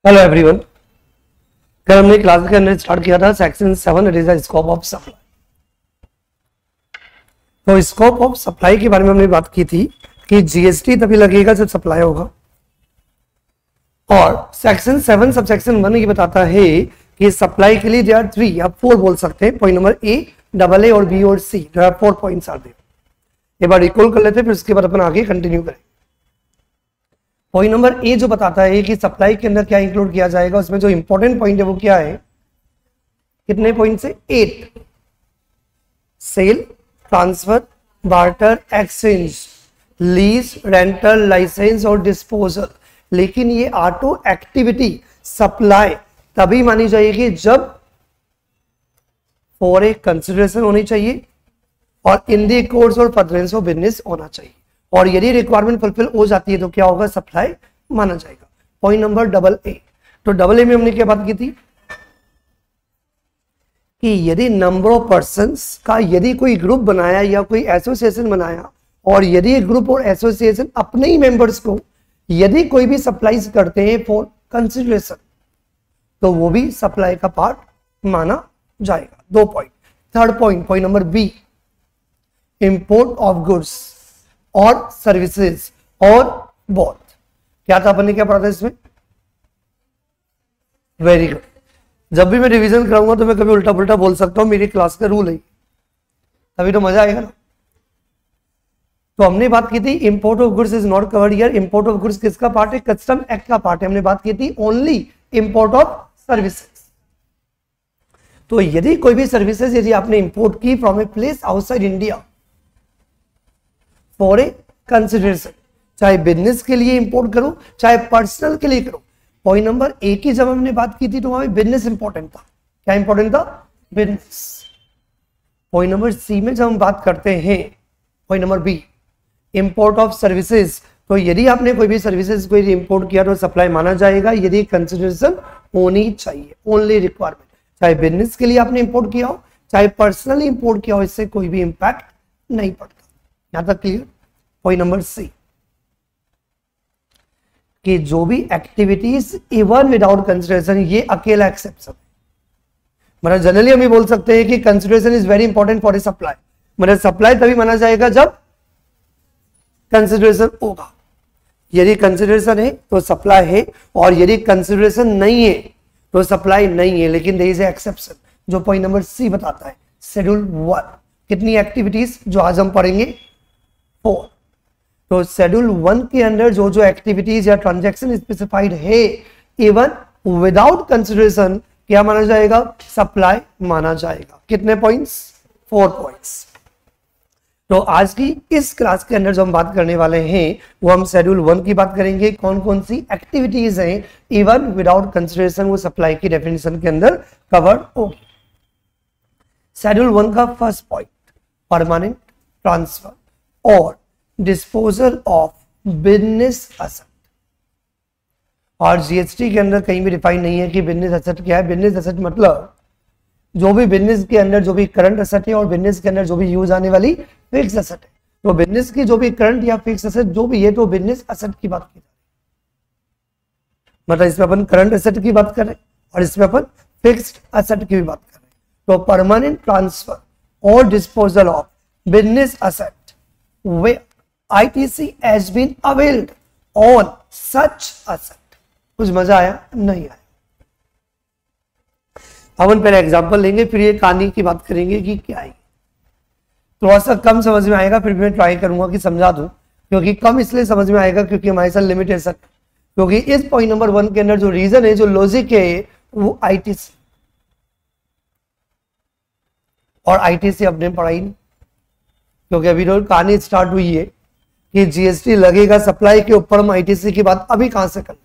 Hello everyone. कल हमने class के अंदर स्टार्ट किया था section 7, it is the scope of supply. तो स्कोप ऑफ सप्लाई के बारे में हमने बात की थी कि जीएसटी तभी लगेगा जब सप्लाई होगा। और सेक्शन 7 सबसेक्शन 1 ये बताता है कि सप्लाई के लिए देयर आर 3 या 4 बोल सकते हैं। Point number A, double A और बी और C, there are 4 points are there. एक बार रिकॉल कर लेते हैं, फिर उसके बाद अपन आगे कंटिन्यू करें। पॉइंट नंबर ए जो बताता है कि सप्लाई के अंदर क्या इंक्लूड किया जाएगा, उसमें जो इंपॉर्टेंट पॉइंट है वो क्या है, कितने पॉइंट से 8। Sale, transfer, barter, exchange, lease, rental, licence और डिस्पोजल। लेकिन ये ऑटो एक्टिविटी सप्लाई तभी मानी जाएगी जब फॉर ए कंसिडरेशन होनी चाहिए और इन द कोर्स और फर्दरेंस ऑफ बिजनेस होना चाहिए। और यदि रिक्वायरमेंट फुलफिल हो जाती है तो क्या होगा, सप्लाई माना जाएगा। Point number double A. तो डबल ए में हमने क्या बात की थी कि यदि नंबर ऑफ पर्संस का यदि कोई ग्रुप बनाया या कोई एसोसिएशन बनाया और यदि एक ग्रुप और एसोसिएशन अपने ही मेंबर्स को यदि कोई भी सप्लाईज करते हैं फॉर कंसिडरेशन तो वो भी सप्लाई का पार्ट माना जाएगा। 2 point. Third point, point number B, import of goods और सर्विसेज और बोथ। क्या था, अपन ने क्या पढ़ा था इसमें? Very good. जब भी मैं रिवीजन कराऊंगा तो मैं कभी उल्टा पुल्टा बोल सकता हूं, मेरी क्लास का रूल है, तभी तो मजा आएगा ना। तो हमने बात की थी import of goods is not covered here. Import of goods किसका पार्ट है? कस्टम एक्ट का पार्ट है। हमने बात की थी ओनली इंपोर्ट ऑफ सर्विसेज। तो यदि कोई भी सर्विसेज यदि आपने इंपोर्ट की from a place outside India for a consideration, चाहे बिजनेस के लिए इंपोर्ट करो चाहे पर्सनल के लिए करो। पॉइंट नंबर ए की जब हमने बात की थी तो वहां बिजनेस इंपॉर्टेंट था। क्या इंपॉर्टेंट था? बिजनेस। पॉइंट नंबर सी में जब हम बात करते हैं, point number B, import of services, तो यदि आपने कोई भी सर्विसेज को इंपोर्ट किया तो सप्लाई माना जाएगा यदि कंसिडरेशन होनी चाहिए। ओनली रिक्वायरमेंट, चाहे बिजनेस के लिए आपने इंपोर्ट किया हो चाहे पर्सनली इंपोर्ट किया हो, इससे कोई भी इंपैक्ट नहीं पड़ता। यहां तक क्लियर? पॉइंट नंबर सी, कि जो भी एक्टिविटीज इवन विदाउट कंसिडरेशन, ये अकेला एक्सेप्शन। मतलब जनरली हम ये बोल सकते हैं कि consideration is very important for a supply. मतलब सप्लाई तभी माना जाएगा जब कंसिडरेशन होगा। यदि कंसिडरेशन है तो सप्लाई है और यदि कंसिडरेशन नहीं है तो सप्लाई नहीं है। लेकिन देयर इज ए एक्सेप्शन जो पॉइंट नंबर सी बताता है। शेड्यूल 1, कितनी एक्टिविटीज जो आज हम पढ़ेंगे? 4। तो शेड्यूल 1 के अंदर जो जो एक्टिविटीज या ट्रांजैक्शन स्पेसिफाइड है इवन विदाउट कंसिडरेशन क्या माना जाएगा? सप्लाई माना जाएगा। कितने पॉइंट्स? 4 पॉइंट्स। तो आज की इस क्लास के अंदर जो हम बात करने वाले हैं वो हम शेड्यूल 1 की बात करेंगे। कौन कौन सी एक्टिविटीज हैं इवन विदाउट कंसिडरेशन वो सप्लाई की डेफिनेशन के अंदर कवर होगी। शेड्यूल 1 का फर्स्ट पॉइंट, परमानेंट ट्रांसफर और डिस्पोजल ऑफ बिजनेस एसेट। और जीएसटी के अंदर कहीं भी डिफाइन नहीं है कि बिजनेस एसेट क्या है। बिजनेस एसेट मतलब जो भी बिजनेस के अंदर जो भी करंट एसेट है और बिजनेस के अंदर जो भी यूज आने वाली फिक्स एसेट है। तो बिजनेस की जो भी करंट या फिक्स एसेट जो भी है तो बिजनेस एसेट की बात की, मतलब इसमें अपन करंट एसेट की बात कर रहे हैं और इसमें अपन फिक्स्ड एसेट की भी बात कर रहे हैं। तो परमानेंट ट्रांसफर और disposal of business asset way ITC has been availed on such asset। कुछ मजा आया? नहीं आया। अपन पहले एग्जांपल लेंगे फिर ये कहानी की बात करेंगे कि क्या है। थोड़ा सा कम समझ में आएगा, फिर मैं ट्राई करूंगा कि समझा दूं, क्योंकि कम इसलिए समझ में आएगा क्योंकि हमारे साथ लिमिटेशन। क्योंकि इस पॉइंट नंबर 1 के अंदर जो रीजन है, जो लॉजिक है वो ITC, और ITC अपने पढ़ाई नहीं, क्योंकि अभी तो कहानी स्टार्ट हुई है कि जीएसटी लगेगा सप्लाई के ऊपर, हम आईटीसी की बात अभी कहां से करें।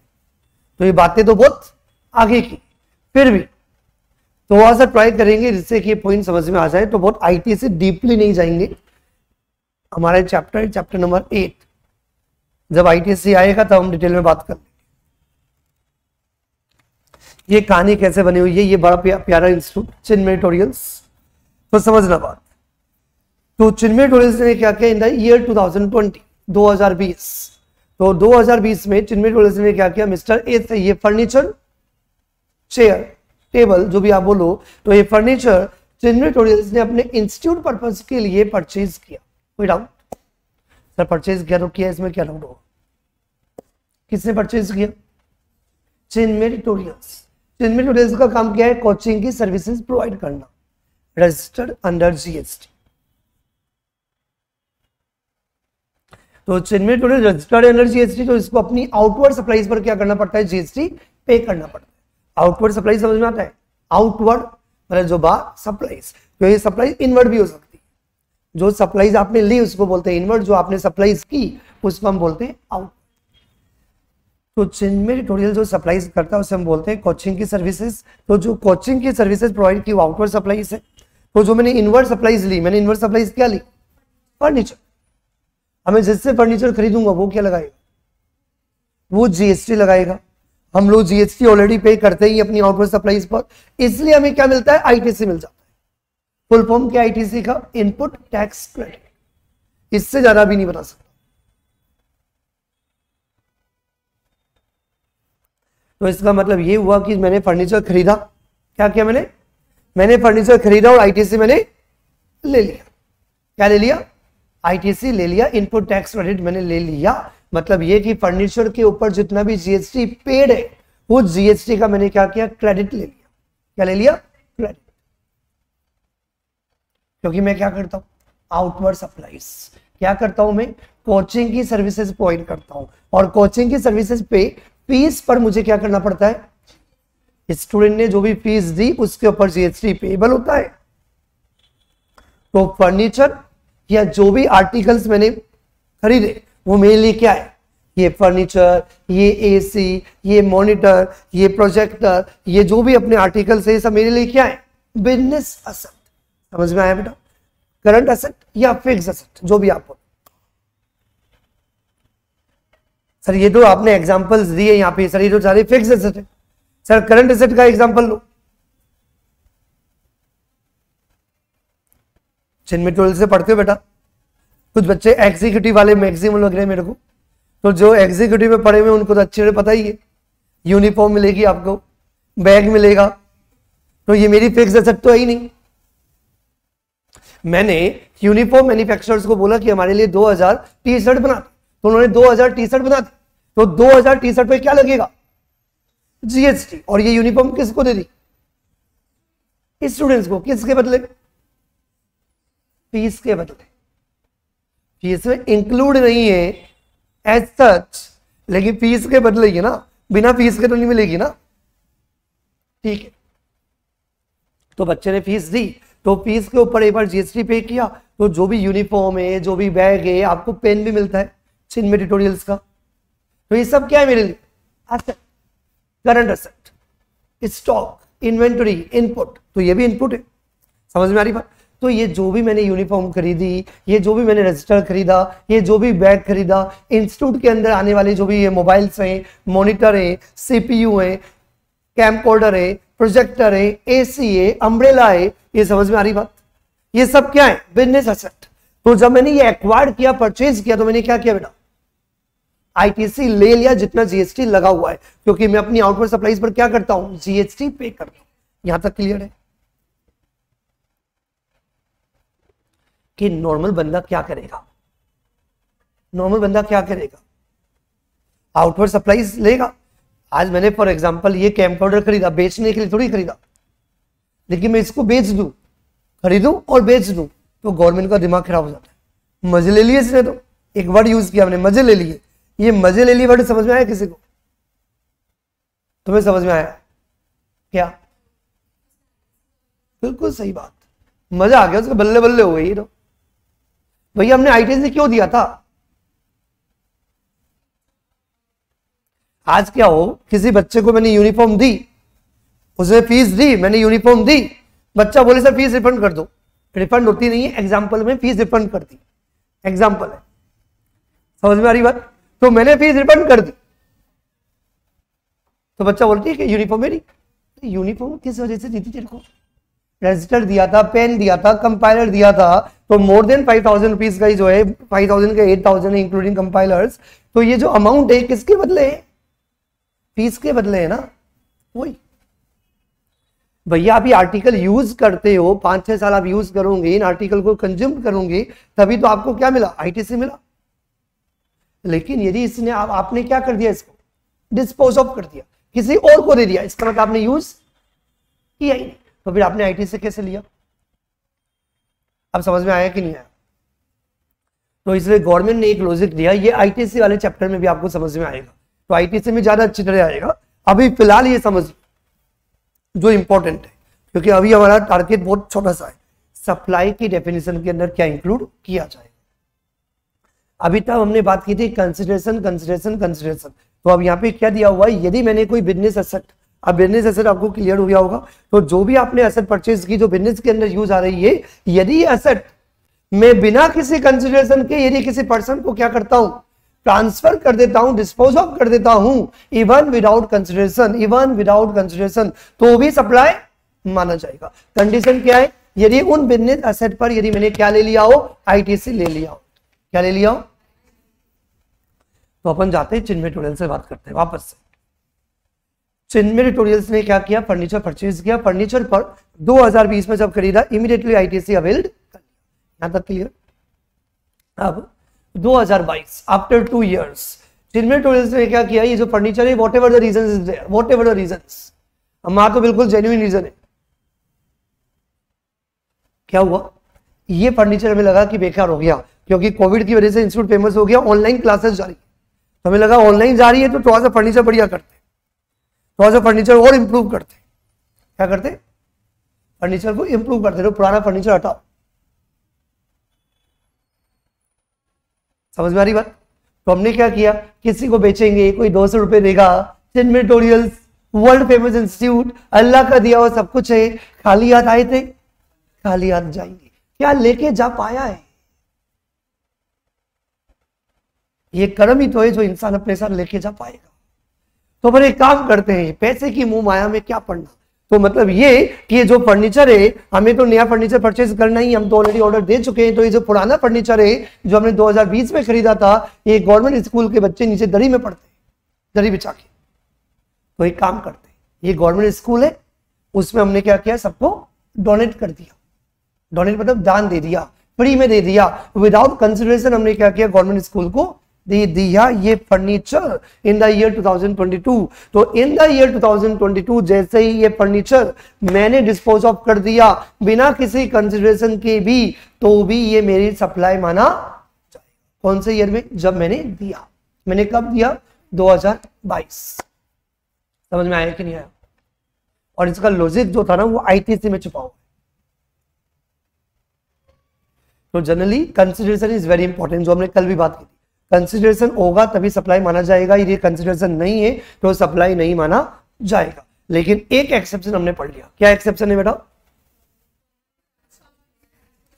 तो ये बातें तो बहुत आगे की, फिर भी थोड़ा सा ट्राई करेंगे जिससे कि पॉइंट समझ में आ जाए। तो बहुत आईटीसी डीपली नहीं जाएंगे। हमारा चैप्टर नंबर 8 जब आईटीसी आएगा तब हम डिटेल में बात करेंगे। ये कहानी कैसे बनी हुई है, ये बड़ा प्यारा इंस्टीट्यूट चिन्मय ट्यूटोरियल्स। तो समझना बात। तो चिन्मय ट्यूटोरियल्स ने क्या किया इन द ईयर 2020, 2020। तो 2020 में चिन्मय ट्यूटोरियल्स ने क्या किया, मिस्टर ए से ये फर्नीचर चेयर, टेबल, जो भी आप बोलो, तो ये फर्नीचर चिन्मय ट्यूटोरियल्स ने अपने इंस्टीट्यूट पर्पस के लिए परचेज किया। कोई डाउट? सर परचेज किया तो किया, इसमें क्या डाउट होगा? किसने परचेज किया? चिन्मय ट्यूटोरियल्स। चिन्मय ट्यूटोरियल्स का काम क्या है? कोचिंग की सर्विसेज प्रोवाइड करना, रजिस्टर्ड अंडर जीएसटी। तो चिन्मय ट्यूटोरियल रजिस्टर्ड अंडर जीएसटी, तो इसको अपनी आउटवर्ड सप्लाईज पर क्या करना पड़ता है? जीएसटी पे करना पड़ता है। आउटवर्ड सप्लाई समझ में आता है? आउटवर्ड मतलब जो बाहर सप्लाईज, तो ये सप्लाई इनवर्ड भी हो सकती है। जो सप्लाईज आपने ली उसको बोलते हैं इनवर्ड, जो आपने सप्लाईज की उसको हम बोलते हैं आउट। तो चिन्मय ट्यूटोरियल जो सप्लाईज करता है उसे हम बोलते हैं कोचिंग की सर्विसेज। तो जो कोचिंग की सर्विसेज प्रोवाइड की वो आउटवर्ड सप्लाईज है। तो जो मैंने इनवर्ड सप्लाईज ली, मैंने इनवर्ड सप्लाईज क्या ली? फर्नीचर। हमें जिससे फर्नीचर खरीदूंगा वो क्या लगाएगा? वो जीएसटी लगाएगा। हम लोग जीएसटी ऑलरेडी पे करते ही अपनी आउटवर्ड सप्लाईज पर, इसलिए हमें क्या मिलता है? आईटीसी मिल जाता है। फुल फॉर्म क्या आईटीसी का? Input tax credit. इससे ज्यादा भी नहीं बता सकता। तो इसका मतलब ये हुआ कि मैंने फर्नीचर खरीदा। क्या किया मैंने फर्नीचर खरीदा और आईटीसी मैंने ले लिया। क्या ले लिया? आईटीसी ले लिया, इनपुट टैक्स क्रेडिट मैंने ले लिया। मतलब ये कि फर्नीचर के ऊपर जितना भी जीएसटी पेड है वो जीएसटी का मैंने क्या किया? क्रेडिट ले लिया। क्या ले लिया? क्रेडिट। क्योंकि मैं क्या करता हूं? Outward supplies. क्या करता हूं मैं? कोचिंग की सर्विसेज प्रोवाइड करता हूं, और कोचिंग की सर्विसेज पे फीस पर मुझे क्या करना पड़ता है? स्टूडेंट ने जो भी फीस दी उसके ऊपर जीएसटी पेबल होता है। तो फर्नीचर या जो भी आर्टिकल्स मैंने खरीदे वो मेरे लिए क्या है? ये फर्नीचर, ये एसी, ये मॉनिटर, ये प्रोजेक्टर, ये जो भी अपने आर्टिकल्स है, सब मेरे लिए क्या है? Business asset. समझ में आया बेटा? करंट असेट या फिक्स असेट, जो भी आप बोलो। सर ये तो आपने एग्जांपल्स दिए यहाँ पे, सर ये तो सारे फिक्स एसेट है। सर करंट एसेट का एग्जांपल लो। चिन्मय ट्यूटोरियल से पढ़ते हो बेटा? कुछ बच्चे एग्जीक्यूटिव वाले मैक्सिमम लग रहे हैं मेरे को, तो जो एग्जीक्यूटिव में पढ़े हुए उनको तो अच्छे से पता ही है। यूनिफॉर्म मिलेगी आपको, बैग मिलेगा, तो ये मेरी फिक्स एसेट तो है ही नहीं। मैंने यूनिफॉर्म मैन्युफैक्चरर्स को बोला कि हमारे लिए 2000 टी शर्ट बना, तो उन्होंने 2000 टी शर्ट बना दी। तो 2000 टी शर्ट पे क्या लगेगा? जीएसटी। और ये यूनिफॉर्म किसको दे दी? स्टूडेंट्स को। किसके बदले? फीस के बदले। फीस में इंक्लूड नहीं है एज सच, लेकिन फीस के बदले ही है ना, बिना फीस के तो नहीं मिलेगी ना। ठीक है, तो बच्चे ने फीस दी, तो फीस के ऊपर एक बार जीएसटी पे किया, तो जो भी यूनिफॉर्म है, जो भी बैग है, आपको पेन भी मिलता है चिन्मय ट्यूटोरियल्स का। तो ये सब क्या है मेरे लिए? Asset, current asset, stock, inventory, input. तो ये भी इनपुट है। समझ में आ रही बात? तो ये जो भी मैंने यूनिफॉर्म खरीदी, ये जो भी मैंने रजिस्टर खरीदा, ये जो भी बैग खरीदा, इंस्टीट्यूट के अंदर आने वाले जो भी ये मोबाइल्स हैं, मॉनिटर है, सीपीयू है, कैमकॉर्डर है, प्रोजेक्टर है, एसी है, अम्ब्रेला है, ये समझ में आ रही बात? ये सब क्या है? Business asset. तो जब मैंने ये एक्वायर्ड किया, परचेज किया, तो मैंने क्या किया बेटा? आईटीसी ले लिया जितना जीएसटी लगा हुआ है, क्योंकि मैं अपनी आउटवर्ड सप्लाईज पर क्या करता हूं? जीएसटी पे करता हूं। यहां तक क्लियर है कि नॉर्मल बंदा क्या करेगा? नॉर्मल बंदा क्या करेगा? आउटवर्ड सप्लाईज लेगा। आज मैंने फॉर एग्जांपल ये कैमकॉर्डर खरीदा, बेचने के लिए थोड़ी खरीदा, लेकिन मैं इसको बेच दूं, खरीदूं और बेच दूं, तो गवर्नमेंट का दिमाग खराब हो जाता है। मजे ले लिए इसने, तो एक वर्ड यूज किया हमने, मजे ले लिए। ये मजे ले लिए वर्ड समझ में आया किसी को? तुम्हें समझ में आया क्या? बिल्कुल सही बात, मजा आ गया उसको, बल्ले बल्ले हो गई। तो भैया हमने आईटीसी क्यों दिया था? आज क्या हो, किसी बच्चे को मैंने यूनिफॉर्म दी, उसने फीस दी, मैंने यूनिफॉर्म दी, बच्चा बोले सर फीस रिफंड कर दो। रिफंड होती नहीं है, एग्जाम्पल में फीस रिफंड कर दी, एग्जाम्पल है। समझ में आ रही बात? तो मैंने फीस रिफंड कर दी, तो बच्चा बोलती है कि यूनिफॉर्म मेरी। यूनिफॉर्म किस वजह से दी थी तेरे को? रजिस्टर दिया था, पेन दिया था, कंपाइलर दिया था, तो मोर देन 5000 रुपीज का ही जो है, 5000 का 8000 है इंक्लूडिंग कंपाइलर्स। तो ये जो अमाउंट है किसके बदले है? फीस के बदले है ना। वही भैया आप ये आर्टिकल यूज करते हो, 5-6 साल आप यूज करोगे, इन आर्टिकल को कंज्यूम करोगे, तभी तो आपको क्या मिला, आईटीसी मिला। लेकिन यदि इसने आपने क्या कर दिया, इसको डिस्पोज ऑफ कर दिया, किसी और को दे दिया, इसका मतलब आपने यूज किया ही नहीं, तो फिर आपने आईटीसी कैसे लिया? अब समझ में आया कि नहीं आया? तो इसलिए गवर्नमेंट ने एक लॉजिक दिया, ये आईटीसी वाले चैप्टर में भी आपको समझ में आएगा, तो आईटीसी में ज्यादा अच्छी तरह आएगा। अभी फिलहाल ये समझ जो इंपॉर्टेंट है, क्योंकि अभी हमारा टारगेट बहुत छोटा सा है, सप्लाई की डेफिनेशन के अंदर क्या इंक्लूड किया जाएगा। अभी तक हमने बात की थी कंसिडरेशन कंसिडरेशन कंसिडरेशन, तो अब यहाँ पे क्या दिया हुआ है, यदि मैंने कोई बिजनेस एसेट, अब बिजनेस एसेट आपको क्लियर हो गया होगा, तो जो भी आपने एसेट परचेज की जो बिजनेस के अंदर यूज आ रही है, यदि एसेट मैं बिना किसी कंसिडरेशन के यदि किसी पर्सन को क्या करता हूं, ट्रांसफर कर देता हूं, डिस्पोज ऑफ कर देता हूं, इवन विदाउट कंसिडरेशन, तो भी सप्लाई माना जाएगा। कंडीशन क्या है, यदि उन बिजनेस एसेट पर यदि मैंने क्या ले लिया हो, आईटीसी ले लिया हो, क्या ले लिया हो। तो अपन जाते हैं चिन्मय ट्यूटोरियल से बात करते हैं वापस से। चिन्मय ट्यूटोरियल्स ने क्या किया, फर्नीचर परचेज किया, फर्नीचर पर 2020 में जब खरीदा, इमीडिएटली आईटीसी अवेल्ड कर लिया, यहां तक क्लियर। अब 2022 आफ्टर 2 years चिन्मय ट्यूटोरियल्स ने क्या किया, ये जो फर्नीचर है, वॉट एवर द रीजंस, हमारा तो बिल्कुल जेन्युइन रीजन है, क्या हुआ, ये फर्नीचर हमें लगा कि बेकार हो गया, क्योंकि कोविड की वजह से इंस्टीट्यूट फेमस हो गया, ऑनलाइन क्लासेस जारी, तो हमें लगा ऑनलाइन जा रही है तो थोड़ा सा फर्नीचर बढ़िया करते, थोड़ा सा फर्नीचर और इंप्रूव करते, क्या करते, फर्नीचर को इंप्रूव करते, तो पुराना फर्नीचर हटाओ। समझ में आ रही बात? तो हमने क्या किया, किसी को बेचेंगे, कोई 200 रुपए देगा, चिन्मय ट्यूटोरियल्स वर्ल्ड फेमस इंस्टीट्यूट, अल्लाह का दिया हुआ सब कुछ है, खाली हाथ आए थे, खाली हाथ जाएंगे, क्या लेके जा पाया है? ये कर्म ही तो है जो इंसान अपने साथ लेके जा पाएगा। तो फिर एक काम करते हैं, पैसे की मुंह माया में क्या पड़ना, तो मतलब ये कि ये जो फर्नीचर है, हमें तो नया फर्नीचर परचेज करना ही, हम तो ऑलरेडी ऑर्डर दे चुके हैं, तो ये जो पुराना फर्नीचर है जो हमने 2020 में खरीदा था, ये गवर्नमेंट स्कूल के बच्चे नीचे दरी में पढ़ते हैं, दरी बिछा के, तो एक काम करते हैं, ये गवर्नमेंट स्कूल है, उसमें हमने क्या किया, सबको डोनेट कर दिया, डोनेट मतलब दान दे दिया, फ्री में दे दिया, विदाउट कंसिडरेशन हमने क्या किया, गवर्नमेंट स्कूल को दे दिया ये फर्नीचर इन द ईयर 2022। तो इन द ईयर 2022 जैसे ही ये फर्नीचर मैंने डिस्पोज ऑफ कर दिया बिना किसी कंसिडरेशन के भी, तो भी ये मेरी सप्लाई माना जाएगा। कौन से ईयर में, जब मैंने दिया, मैंने कब दिया, 2022। समझ में आया कि नहीं आया? और इसका लॉजिक जो था ना, वो आईटीसी में छुपा हुआ। तो generally consideration is very important, जो हमने कल भी बात की थी, कंसिडरेशन होगा तभी सप्लाई माना जाएगा, यदि कंसिडरेशन नहीं है तो सप्लाई नहीं माना जाएगा। लेकिन एक एक्सेप्शन हमने पढ़ लिया, क्या एक्सेप्शन है बेटा,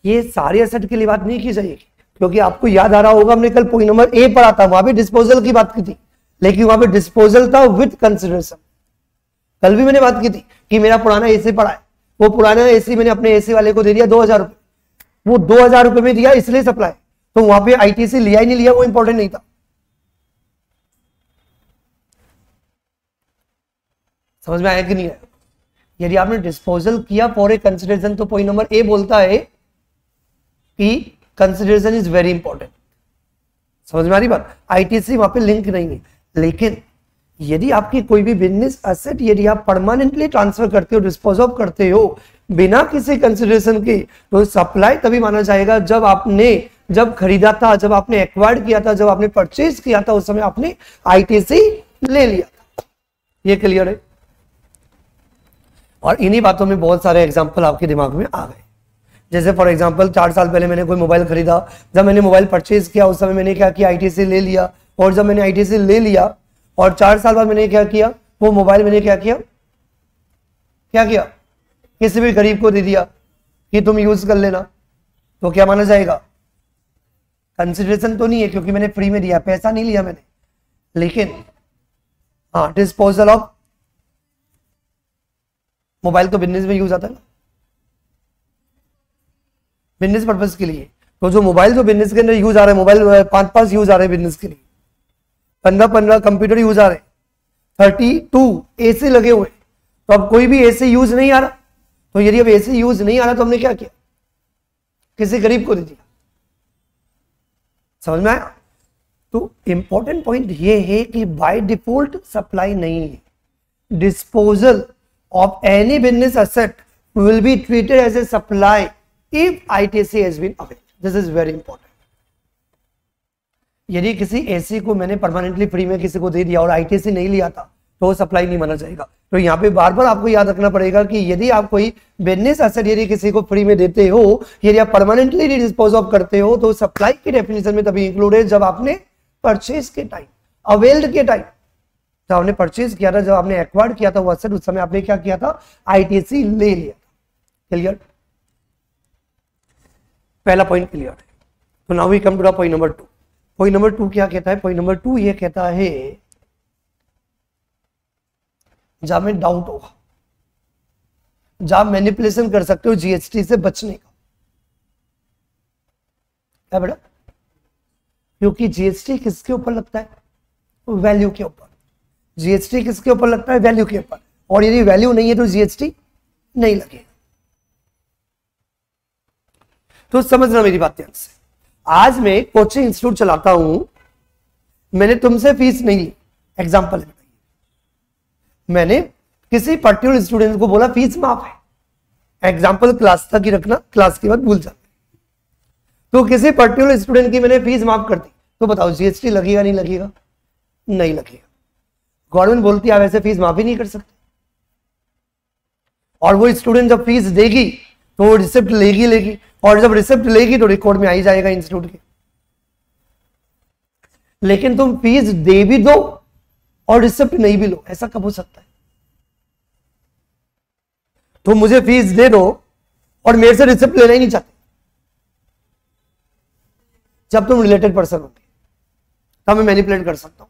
ये सारे एसेट के लिए बात नहीं की जाएगी, क्योंकि आपको याद आ रहा होगा हमने कल पॉइंट नंबर ए पढ़ा था, वहां भी डिस्पोजल की बात की थी, लेकिन वहां पे डिस्पोजल था विद कंसिडरेशन। कल भी मैंने बात की थी कि मेरा पुराना एसी पड़ा है, वो पुराना एसी मैंने अपने एसी वाले को दे दिया 2000 रुपए, वो 2000 रुपए में दिया इसलिए सप्लाई, तो वहां पे आईटीसी लिया ही नहीं लिया वो इंपॉर्टेंट नहीं था। समझ में आया कि नहीं आया? यदि आपने डिस्पोजल किया फॉर ए कंसिडरेशन, तो पॉइंट नंबर ए बोलता है कि कंसिडरेशन इज वेरी इंपॉर्टेंट। समझ में आ रही बात? आईटीसी वहां पे लिंक नहीं है। लेकिन यदि आपकी कोई भी बिजनेस एसेट यदि आप परमानेंटली ट्रांसफर करते हो, डिस्पोज ऑफ करते हो बिना किसी कंसिडरेशन के, तो सप्लाई तभी माना जाएगा जब खरीदा था, जब आपने एक्वायर्ड किया था, जब आपने परचेज किया था, उस समय आपने आईटीसी ले लिया था। ये क्लियर है? और इन्हीं बातों में बहुत सारे एग्जांपल आपके दिमाग में आ गए। जैसे फॉर एग्जांपल 4 साल पहले मैंने कोई मोबाइल खरीदा, जब मैंने मोबाइल परचेज किया उस समय मैंने क्या किया, आईटीसी ले लिया, और जब मैंने आईटीसी ले लिया और 4 साल बाद मैंने क्या किया, वो मोबाइल मैंने क्या किया, किसी भी गरीब को दे दिया कि तुम यूज कर लेना, तो क्या माना जाएगा? कंसिडरेशन तो नहीं है, क्योंकि मैंने फ्री में दिया, पैसा नहीं लिया मैंने, लेकिन हाँ डिस्पोजल ऑफ मोबाइल तो बिजनेस में यूज आता है ना, बिजनेस पर्पज के लिए। तो जो मोबाइल जो बिजनेस के अंदर यूज आ रहा है, मोबाइल 5 यूज आ रहे हैं बिजनेस के लिए, 15 कंप्यूटर यूज आ रहे हैं, 32 एसी लगे हुए, तो अब कोई भी एसी यूज नहीं आ रहा, तो यदि अब एसी यूज नहीं आ रहा तो हमने क्या किया, किसी गरीब को दे दिया। समझ में आया? तो इंपॉर्टेंट पॉइंट ये है कि बाय डिफॉल्ट सप्लाई नहीं है। Disposal of any business asset will be treated as a supply if ITC has been availed. This is very important. यदि किसी एसी को मैंने परमानेंटली फ्री में किसी को दे दिया और आईटीसी नहीं लिया था तो सप्लाई नहीं माना जाएगा। तो यहाँ पे बार बार आपको याद रखना पड़ेगा कि यदि आप कोई बिजनेस एसेट यदि किसी को फ्री में देते हो, यदि आप परमानेंटली डिस्पोज ऑफ करते हो, तो सप्लाई की डेफिनेशन में तभी इंक्लूड है जब आपने परचेज के टाइम, अवेल्ड के टाइम, जब आपने परचेज किया था, जब आपने एक्वायर्ड किया था वो एसेट, उस समय आपने क्या किया था, आईटीसी ले लिया था। क्लियर? पहला पॉइंट क्लियर है। तो now we come to the point number 2। Point number 2 क्या कहता है? पॉइंट नंबर 2 ये कहता है जहां में डाउट होगा, जहां मैनिपुलेशन कर सकते हो जीएसटी से बचने का। क्या बेटा? क्योंकि जीएसटी किसके ऊपर लगता है? वैल्यू के ऊपर। जीएसटी किसके ऊपर लगता है? वैल्यू के ऊपर। और यदि वैल्यू नहीं है तो जीएसटी नहीं लगेगा। तो समझना मेरी बात ध्यान से। आज मैं कोचिंग इंस्टीट्यूट चलाता हूं, मैंने तुमसे फीस नहीं ली, एग्जाम्पल है, मैंने किसी पर्टिकुलर स्टूडेंट को बोला फीस माफ है, एग्जाम्पल क्लास तक ही रखना, क्लास के बाद भूल जाते। तो किसी पर्टिकुलर स्टूडेंट की मैंने फीस माफ कर दी, तो बताओ जीएसटी लगेगा नहीं लगेगा? नहीं लगेगा। गवर्नमेंट बोलती है आप ऐसे फीस माफ ही नहीं कर सकते, और वो स्टूडेंट जब फीस देगी तो वो रिसिप्ट लेगी, और जब रिसिप्ट लेगी तो रिकॉर्ड में आ ही जाएगा इंस्टीट्यूट के। लेकिन तुम फीस दे भी दो और रिसिप्ट नहीं भी लो, ऐसा कब हो सकता है? तो मुझे फीस दे दो और मेरे से रिसिप्ट लेना ही नहीं चाहते। जब तुम रिलेटेड पर्सन होगे तब मैं मैनिपुलेट कर सकता हूं,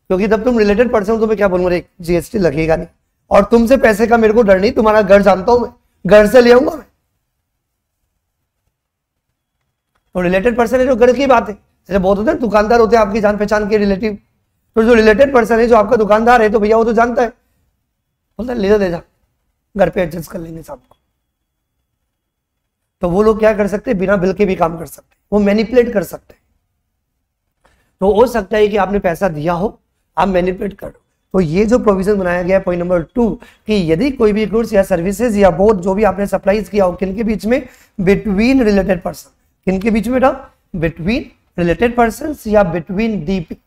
क्योंकि तब तुम रिलेटेड पर्सन हो तो मैं क्या बोलूंगा, जीएसटी लगेगा नहीं, और तुमसे पैसे का मेरे को डर नहीं, तुम्हारा घर जानता हूं मैं, घर से ले आऊंगा मैं। तो रिलेटेड पर्सन है जो घर की बात है। जैसे बहुत होते हैं दुकानदार होते हैं आपकी जान पहचान के रिलेटिव, तो जो रिलेटेड पर्सन है जो आपका दुकानदार है तो भैया वो तो जानता है, बोलता है ले जा घर पे एडजस्ट कर लेंगे शाम को। तो वो लोग क्या कर सकते हैं, बिना बिल के भी काम कर सकते हैं, वो मैनिपुलेट कर सकते हैं। तो हो सकता है कि आपने पैसा दिया हो, आप मैनिपुलेट कर दो। तो ये जो प्रोविजन बनाया गया है पॉइंट नंबर 2 कि यदि कोई भी गुड्स या सर्विसेज या बोथ जो भी आपने सप्लाईज किया हो, किनके बीच में, बिटवीन रिलेटेड पर्सन, किनके बीच में था, बिटवीन रिलेटेड पर्सन या बिटवीन डीपी,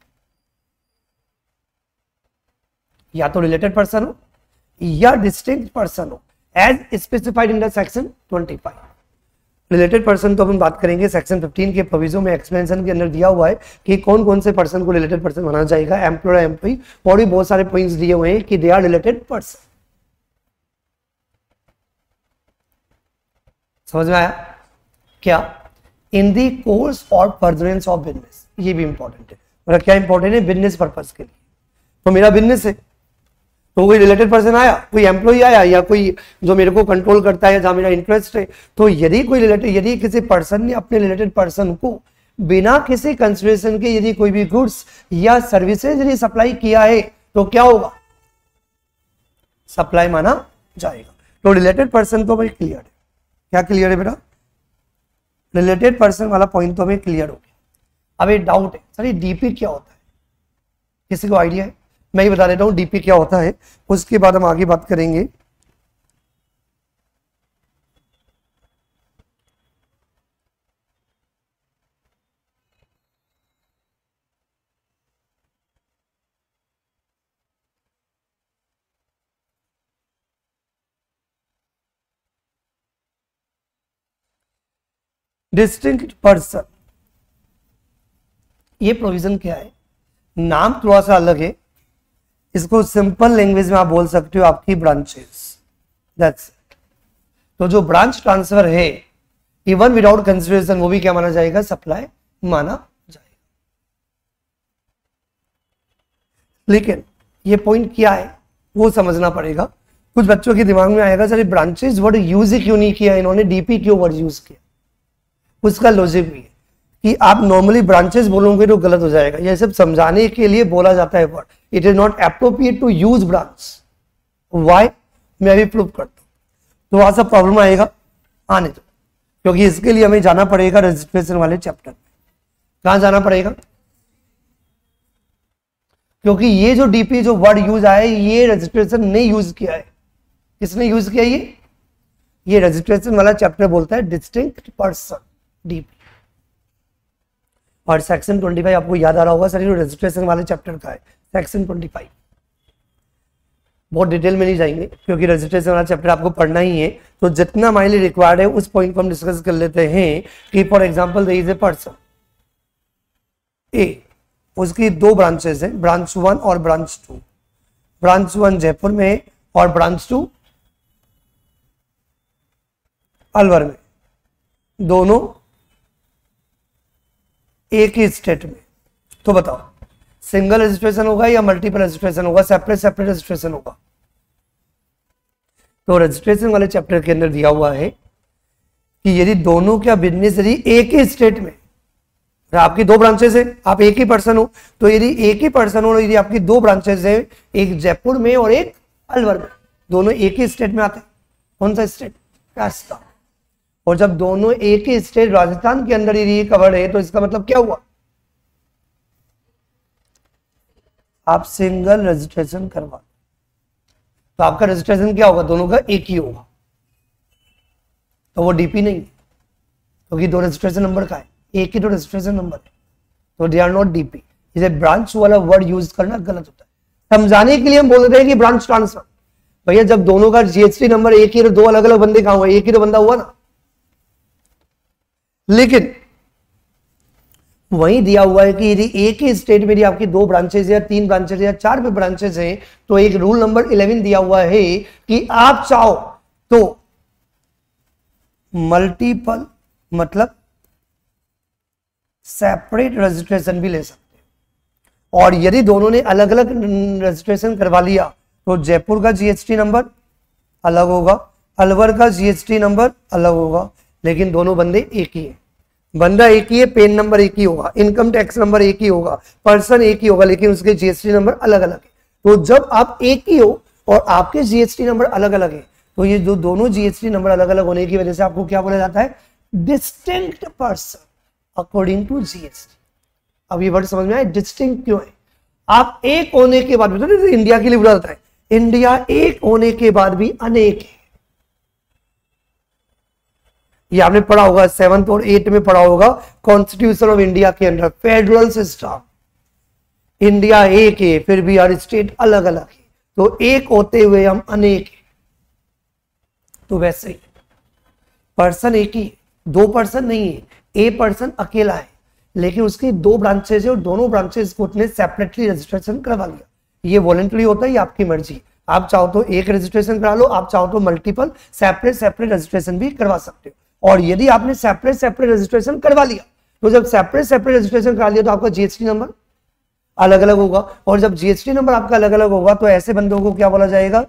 या तो रिलेटेड पर्सन हो या डिस्टिंक्ट पर्सन हो, as specified in the section 25। Related person तो हम बात करेंगे सेक्शन 15 के प्रोविजन में, एक्सप्लेनेशन के अंदर दिया हुआ है कि कौन कौन से पर्सन को रिलेटेड पर्सन माना जाएगा, एम्प्लॉयर, एम्प्लॉई, और भी बहुत सारे पॉइंट्स दिए हुए हैं कि दे आर रिलेटेड पर्सन। समझ में आया क्या? इन दी कोर्स और फर्दरेंस ऑफ बिजनेस, ये भी इंपॉर्टेंट है। मतलब क्या इंपॉर्टेंट है? बिजनेस पर्पज के लिए। तो मेरा बिजनेस है, तो कोई रिलेटेड पर्सन आया, कोई एम्प्लॉई आया, या कोई जो मेरे को कंट्रोल करता है, जहां मेरा इंटरेस्ट है, तो यदि कोई रिलेटेड, यदि किसी पर्सन ने अपने रिलेटेड पर्सन को बिना किसी कंसिडरेशन के यदि कोई भी गुड्स या सर्विसेज यदि सप्लाई किया है तो क्या होगा? सप्लाई माना जाएगा। तो रिलेटेड पर्सन तो भाई क्लियर है। क्या क्लियर है बेटा? रिलेटेड पर्सन वाला पॉइंट तो हमें क्लियर हो गया। अब एक डाउट है, सर ये डीपी क्या होता है? किसी को आइडिया है? मैं ही बता देता हूं डीपी क्या होता है, उसके बाद हम आगे बात करेंगे। डिस्टिंक्ट पर्सन, ये प्रोविजन क्या है? नाम थोड़ा सा अलग है, इसको सिंपल लैंग्वेज में आप बोल सकते हो आपकी ब्रांचेस, दैट्स इट। तो जो ब्रांच ट्रांसफर है इवन विदाउट कंसिडरेशन, वो भी क्या माना जाएगा? सप्लाई माना जाएगा। लेकिन ये पॉइंट क्या है वो समझना पड़ेगा। कुछ बच्चों के दिमाग में आएगा सर ब्रांचेस वर्ड यूज ही क्यों नहीं किया इन्होंने, डीपी क्यों वर्ड यूज किया? उसका लॉजिक भी है कि आप नॉर्मली ब्रांचेस बोलोगे तो गलत हो जाएगा, यह सब समझाने के लिए बोला जाता है word. It is not appropriate to use branch, why, मैं भी प्रूव करता हूं, तो वहां से प्रॉब्लम आएगा, आने दो, क्योंकि इसके लिए हमें जाना पड़ेगा रजिस्ट्रेशन वाले चैप्टर में। कहां जाना पड़ेगा? क्योंकि ये जो डीपी जो वर्ड यूज आया है ये रजिस्ट्रेशन ने यूज किया है। किसने यूज किया? ये रजिस्ट्रेशन वाला चैप्टर बोलता है डिस्टिंक्ट पर्सन, डीपी। और सेक्शन 25 आपको याद आ रहा होगा सर, रजिस्ट्रेशन वाले चैप्टर का है सेक्शन 25। बहुत डिटेल में नहीं जाएंगे क्योंकि रजिस्ट्रेशन वाला चैप्टर आपको पढ़ना ही है, तो जितना माइली रिक्वायर्ड है उस पॉइंट को हम डिस्कस कर लेते हैं कि for example there is a person A, उसकी दो ब्रांचेस हैं, ब्रांच 1 और ब्रांच 2। ब्रांच 1 जयपुर में है और ब्रांच 2 अलवर में, दोनों एक ही स्टेट में। तो बताओ सिंगल रजिस्ट्रेशन होगा या मल्टीपल रजिस्ट्रेशन होगा, सेपरेट रजिस्ट्रेशन होगा? तो रजिस्ट्रेशन वाले चैप्टर के अंदर दिया हुआ है कि यदि दोनों का बिजनेस यदि एक ही स्टेट में, आपकी दो ब्रांचेस है, आप एक ही पर्सन हो, तो यदि एक ही पर्सन हो, यदि आपकी दो ब्रांचेस है, एक जयपुर में और एक अलवर में, दोनों एक ही स्टेट में आते हैं। कौन सा स्टेट? राजस्थान। और जब दोनों एक ही स्टेट राजस्थान के अंदर यदि कवर्ड है तो इसका मतलब क्या हुआ? आप सिंगल रजिस्ट्रेशन करवा, तो आपका रजिस्ट्रेशन क्या होगा? दोनों का एक ही होगा, तो वो डीपी नहीं है क्योंकि दो रजिस्ट्रेशन नंबर का है, एक ही तो रजिस्ट्रेशन नंबर है, तो दे आर नॉट डीपी। इसे ब्रांच वाला वर्ड यूज करना गलत होता है। समझाने के लिए हम बोल रहे हैं कि ब्रांच ट्रांसफर। भैया जब दोनों का जीएसटी नंबर एक ही, तो दो अलग अलग बंदे कहां हुए? एक ही तो बंदा हुआ ना। लेकिन वही दिया हुआ है कि यदि एक ही स्टेट में आपकी दो ब्रांचेज या तीन ब्रांचेज या चार पे ब्रांचेज हैं, तो एक रूल नंबर 11 दिया हुआ है कि आप चाहो तो मल्टीपल मतलब सेपरेट रजिस्ट्रेशन भी ले सकते हैं। और यदि दोनों ने अलग अलग रजिस्ट्रेशन करवा लिया तो जयपुर का जीएसटी नंबर अलग होगा, अलवर का जीएसटी नंबर अलग होगा, लेकिन दोनों बंदे एक ही है, बंदा एक ही है, पेन नंबर एक ही होगा, इनकम टैक्स नंबर एक ही होगा, पर्सन एक ही होगा, लेकिन उसके जीएसटी नंबर अलग अलग है। तो जब आप एक ही हो और आपके जीएसटी नंबर अलग अलग है, तो ये जो दोनों जीएसटी नंबर अलग अलग होने की वजह से आपको क्या बोला जाता है? Distinct person according to GST. अब ये वर्ड समझ में आया डिस्टिंक्ट क्यों है? आप एक होने के बाद भी, तो इंडिया के लिए बोला जाता है इंडिया एक होने के बाद भी अनेक है। ये आपने पढ़ा होगा 7th और 8th में पढ़ा होगा कॉन्स्टिट्यूशन ऑफ इंडिया के अंदर, फेडरल सिस्टम। इंडिया एक है फिर भी हर स्टेट अलग अलग है, तो एक होते हुए हम अनेक है। तो वैसे ही पर्सन एक ही, दो पर्सन नहीं है, ए पर्सन अकेला है लेकिन उसकी दो ब्रांचेज है और दोनों ब्रांचेज को उसने सेपरेटली रजिस्ट्रेशन करवा लिया। ये वॉलंटरी होता है, ये आपकी मर्जी। आप चाहो तो एक रजिस्ट्रेशन करा लो, आप चाहो तो मल्टीपल सेपरेट रजिस्ट्रेशन भी करवा सकते हो। और यदि आपने सेपरेट रजिस्ट्रेशन करवा लिया, तो जब सेपरेट रजिस्ट्रेशन करा लिया तो आपका जीएसटी नंबर अलग अलग होगा, और जब जीएसटी नंबर आपका अलग अलग होगा तो ऐसे बंदों को क्या बोला जाएगा?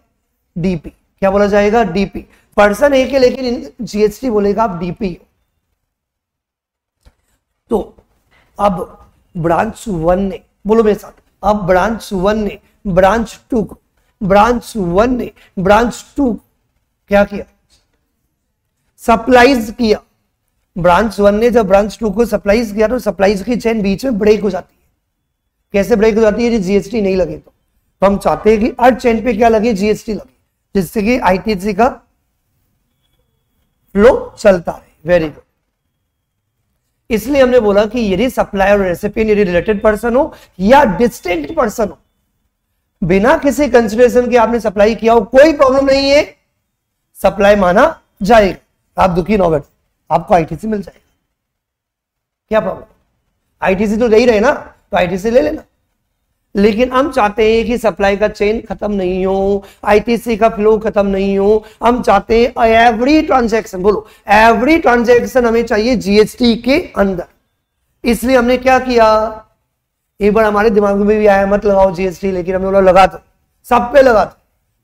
डीपी। क्या बोला जाएगा? डीपी। पर्सन एक है लेकिन जीएसटी बोलेगा आप डीपी। तो अब ब्रांच 1 ने, बोलो मेरे साथ, अब ब्रांच 1 ने ब्रांच 2 क्या किया? सप्लाईज किया। ब्रांच 1 ने जब ब्रांच 2 को सप्लाईज किया तो सप्लाईज की चेन बीच में ब्रेक हो जाती है। कैसे ब्रेक हो जाती है? जीएसटी नहीं लगे तो हम चाहते हैं कि हर चेन पे क्या लगे? जीएसटी लगे, जिससे कि आईटीसी का फ्लो चलता है। Very good. इसलिए हमने बोला कि यदि सप्लायर और रेसिपिएंट यदि रिलेटेड पर्सन हो या डिस्टिंक्ट पर्सन हो, बिना किसी कंसिडरेशन के आपने सप्लाई किया हो, कोई प्रॉब्लम नहीं है, सप्लाई माना जाएगा। आप दुखी ना बैठे, आपको आईटीसी मिल जाएगा। क्या प्रॉब्लम? आईटीसी तो दे ही रहे ना, तो आईटीसी ले लेना। लेकिन हम चाहते हैं कि सप्लाई का चेन खत्म नहीं हो, आईटीसी का फ्लो खत्म नहीं हो। हम चाहते हैं एवरी ट्रांजैक्शन, बोलो एवरी ट्रांजैक्शन हमें चाहिए जीएसटी के अंदर। इसलिए हमने क्या किया? एक बार हमारे दिमाग में भी आया मत लगाओ जीएसटी, लेकिन हमने बोला लगा दो, सब पे लगा दो,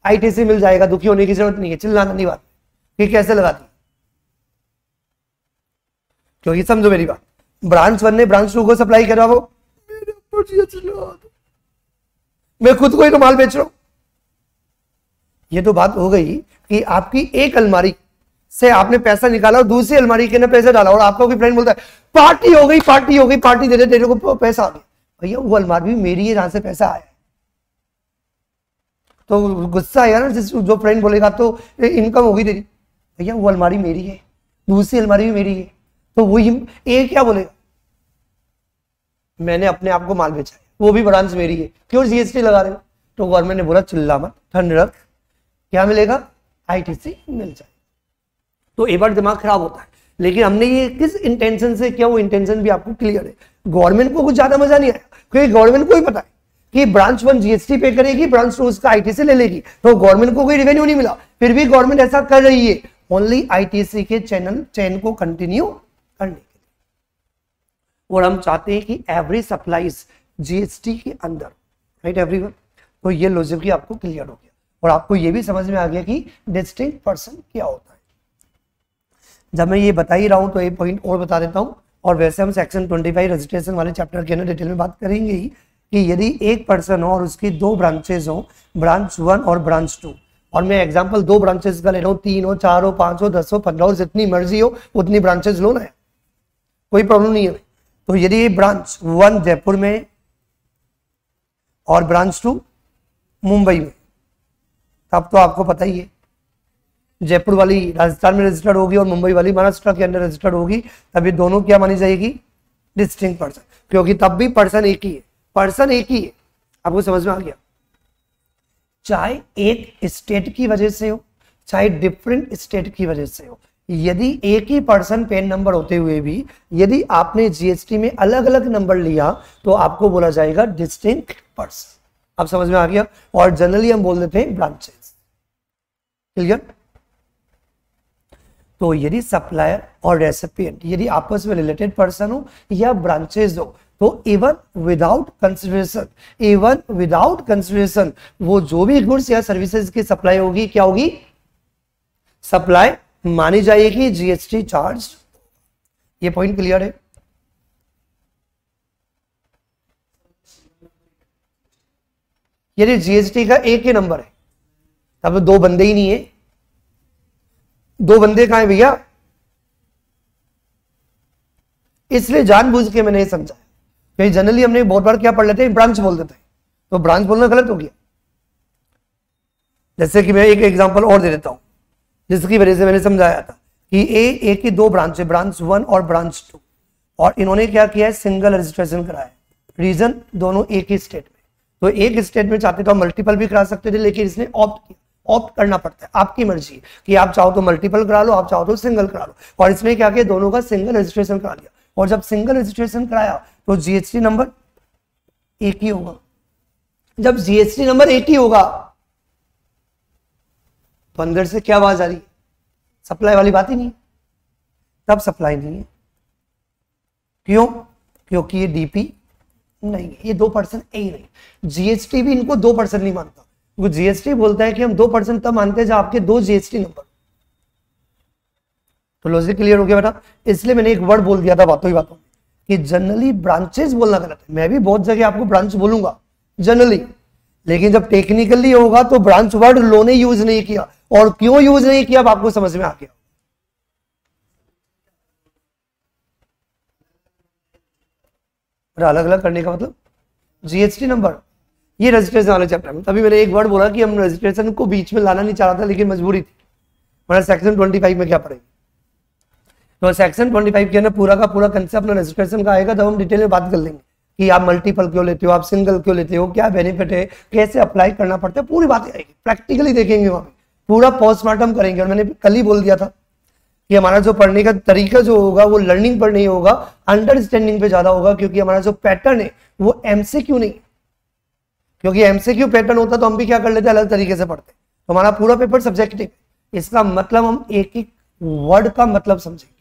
आईटीसी मिल जाएगा, दुखी होने की जरूरत नहीं है, चिल्लाना नहीं बात। कि कैसे लगाती? क्योंकि समझो मेरी बात, ब्रांच 1 ने ब्रांच 2 को सप्लाई करा, वो मेरे ऊपर जीएसटी लगा दो, मैं खुद को ही तो माल बेच रहा हूं, ये तो बात हो गई कि आपकी एक अलमारी से आपने पैसा निकाला और दूसरी अलमारी के अंदर पैसा डाला और आपका कोई फ्रेंड बोलता है पार्टी हो गई, पार्टी हो गई, पार्टी दे दे, तेरे को पैसा आ गया। भैया वो अलमारी भी मेरी है जहां से पैसा आया है। तो गुस्सा आएगा ना जो फ्रेंड बोलेगा तो इनकम होगी तेरी। भैया वो अलमारी मेरी है, दूसरी अलमारी भी मेरी है, तो वही एक क्या बोलेगा, मैंने अपने आप को माल बेचा है, वो भी ब्रांच मेरी है, क्यों जीएसटी लगा रहे हो? तो गवर्नमेंट ने बोला चिल्ला मत, ठंड रख, क्या मिलेगा? आईटीसी मिल जाए। तो एक बार दिमाग खराब होता है, लेकिन हमने ये किस इंटेंशन से किया, वो इंटेंशन भी आपको क्लियर है। गवर्नमेंट को कुछ ज्यादा मजा नहीं आया, क्योंकि गवर्नमेंट को ही पता है कि ब्रांच 1 जीएसटी पे करेगी, ब्रांच 2 उसका आईटीसी ले लेगी, तो गवर्नमेंट को कोई रेवेन्यू नहीं मिला। फिर भी गवर्नमेंट ऐसा कर रही है ओनली आईटीसी के चेन को कंटिन्यू करने के लिए। और हम चाहते हैं कि एवरी सप्लाईज जीएसटी के अंदर, राइट एवरीवन। तो ये लॉजिक भी आपको क्लियर हो गया और आपको ये भी समझ में आ गया कि डिस्टिंक्ट पर्सन क्या होता है। जब मैं ये बता ही रहा हूं तो एक पॉइंट और बता देता हूं, और वैसे हम सेक्शन 25 रजिस्ट्रेशन वाले चैप्टर के अंदर डिटेल में बात करेंगे ही कि यदि एक पर्सन हो और उसकी 2 ब्रांचेज हो, ब्रांच 1 और ब्रांच 2, और मैं एग्जांपल 2 ब्रांचेस का ले रहा हूँ, 3 हो, 4 हो, 5 हो, 10 हो, 15 हो, जितनी मर्जी हो उतनी ब्रांचेस लो ना, कोई प्रॉब्लम नहीं है। तो यदि ये ब्रांच 1 जयपुर में और ब्रांच 2 मुंबई में, तब तो आपको पता ही है जयपुर वाली राजस्थान में रजिस्टर्ड होगी और मुंबई वाली महाराष्ट्र के अंदर रजिस्टर्ड होगी, तब ये दोनों क्या मानी जाएगी? डिस्टिंक्ट पर्सन, क्योंकि तब भी पर्सन एक ही है, पर्सन एक ही है। आपको समझ में आ गया? चाहे एक स्टेट की वजह से हो, चाहे डिफरेंट स्टेट की वजह से हो, यदि एक ही पर्सन पैन नंबर होते हुए भी यदि आपने जीएसटी में अलग अलग नंबर लिया तो आपको बोला जाएगा डिस्टिंक्ट पर्सन। अब समझ में आ गया? और जनरली हम बोल देते हैं ब्रांचेस। क्लियर? तो यदि सप्लायर और रेसिपिएंट यदि आपस में रिलेटेड पर्सन हो या ब्रांचेस हो, तो इवन विदाउट कंसिडरेशन वो जो भी गुड्स या सर्विसेज की सप्लाई होगी, क्या होगी? सप्लाई मानी जाएगी, जीएसटी चार्ज। ये पॉइंट क्लियर है? यदि जीएसटी का एक ही नंबर है तब तो 2 बंदे ही नहीं है। 2 बंदे कहां है भैया? इसलिए जानबूझ के मैंने ये समझाया, क्योंकि जनरली हमने बहुत बार क्या पढ़ लेते हैं, ब्रांच बोल देते हैं, तो ब्रांच बोलना गलत हो गया। जैसे कि मैं एक एग्जांपल और दे देता हूं जिसकी वजह से मैंने समझाया था कि ए की 2 ब्रांच है, ब्रांच 1 और ब्रांच 2, और इन्होंने क्या किया है? सिंगल रजिस्ट्रेशन कराया। रीजन, दोनों एक ही स्टेट में, तो एक स्टेट में चाहते तो मल्टीपल भी करा सकते थे, लेकिन इसने ऑप्ट किया। ऑप्ट करना पड़ता है, आपकी मर्जी कि आप चाहो तो मल्टीपल करा लो, आप चाहो तो सिंगल करा लो, और इसने क्या किया? दोनों का सिंगल रजिस्ट्रेशन करा लिया। और जब सिंगल रजिस्ट्रेशन कराया तो जीएसटी नंबर एक ही होगा। जब जीएसटी नंबर एक ही होगा तो अंदर से क्या आवाज आ रही है? सप्लाई वाली बात ही नहीं, तब सप्लाई नहीं है। क्यों? क्योंकि ये डीपी नहीं है, ये 2% ही नहीं। जीएसटी भी इनको 2% नहीं मानता। वो जीएसटी बोलता है कि हम 2% तब मानते हैं जब आपके 2 जीएसटी नंबर। तो लॉजिक क्लियर हो गया बेटा? इसलिए मैंने एक वर्ड बोल दिया था बातों ही बातों में कि जनरली ब्रांचेस बोलना गलत है। मैं भी बहुत जगह आपको ब्रांच बोलूंगा जनरली, लेकिन जब टेक्निकली होगा तो ब्रांच वर्ड लो ने यूज नहीं किया। और क्यों यूज नहीं किया अब आपको समझ में आ गया। अलग अलग करने का मतलब जीएसटी नंबर, ये रजिस्ट्रेशन वाले चैप्टर में तभी मैंने एक वर्ड बोला कि हम रजिस्ट्रेशन को बीच में लाना नहीं चाह रहा था, लेकिन मजबूरी थी, वरना सेक्शन 25 में क्या पड़ेगी। तो सेक्शन 25 के अंदर पूरा का पूरा कंसेप्ट अपना रजिस्ट्रेशन का आएगा, तब हम डिटेल में बात कर लेंगे कि आप मल्टीपल क्यों लेते हो, आप सिंगल क्यों लेते हो, क्या बेनिफिट है, कैसे अप्लाई करना पड़ता है, पूरी बातें आएगी, प्रैक्टिकली देखेंगे वहां पे, पूरा पोस्टमार्टम करेंगे। और मैंने कल ही बोल दिया था कि हमारा जो पढ़ने का तरीका जो होगा वो लर्निंग पर नहीं होगा, अंडरस्टैंडिंग पे ज्यादा होगा, क्योंकि हमारा जो पैटर्न है वो एमसीक्यू नहीं, क्योंकि एमसीक्यू पैटर्न होता तो हम भी क्या कर लेते, अलग तरीके से पढ़ते। तो हमारा पूरा पेपर सब्जेक्टिव, इसका मतलब हम एक एक वर्ड का मतलब समझेंगे,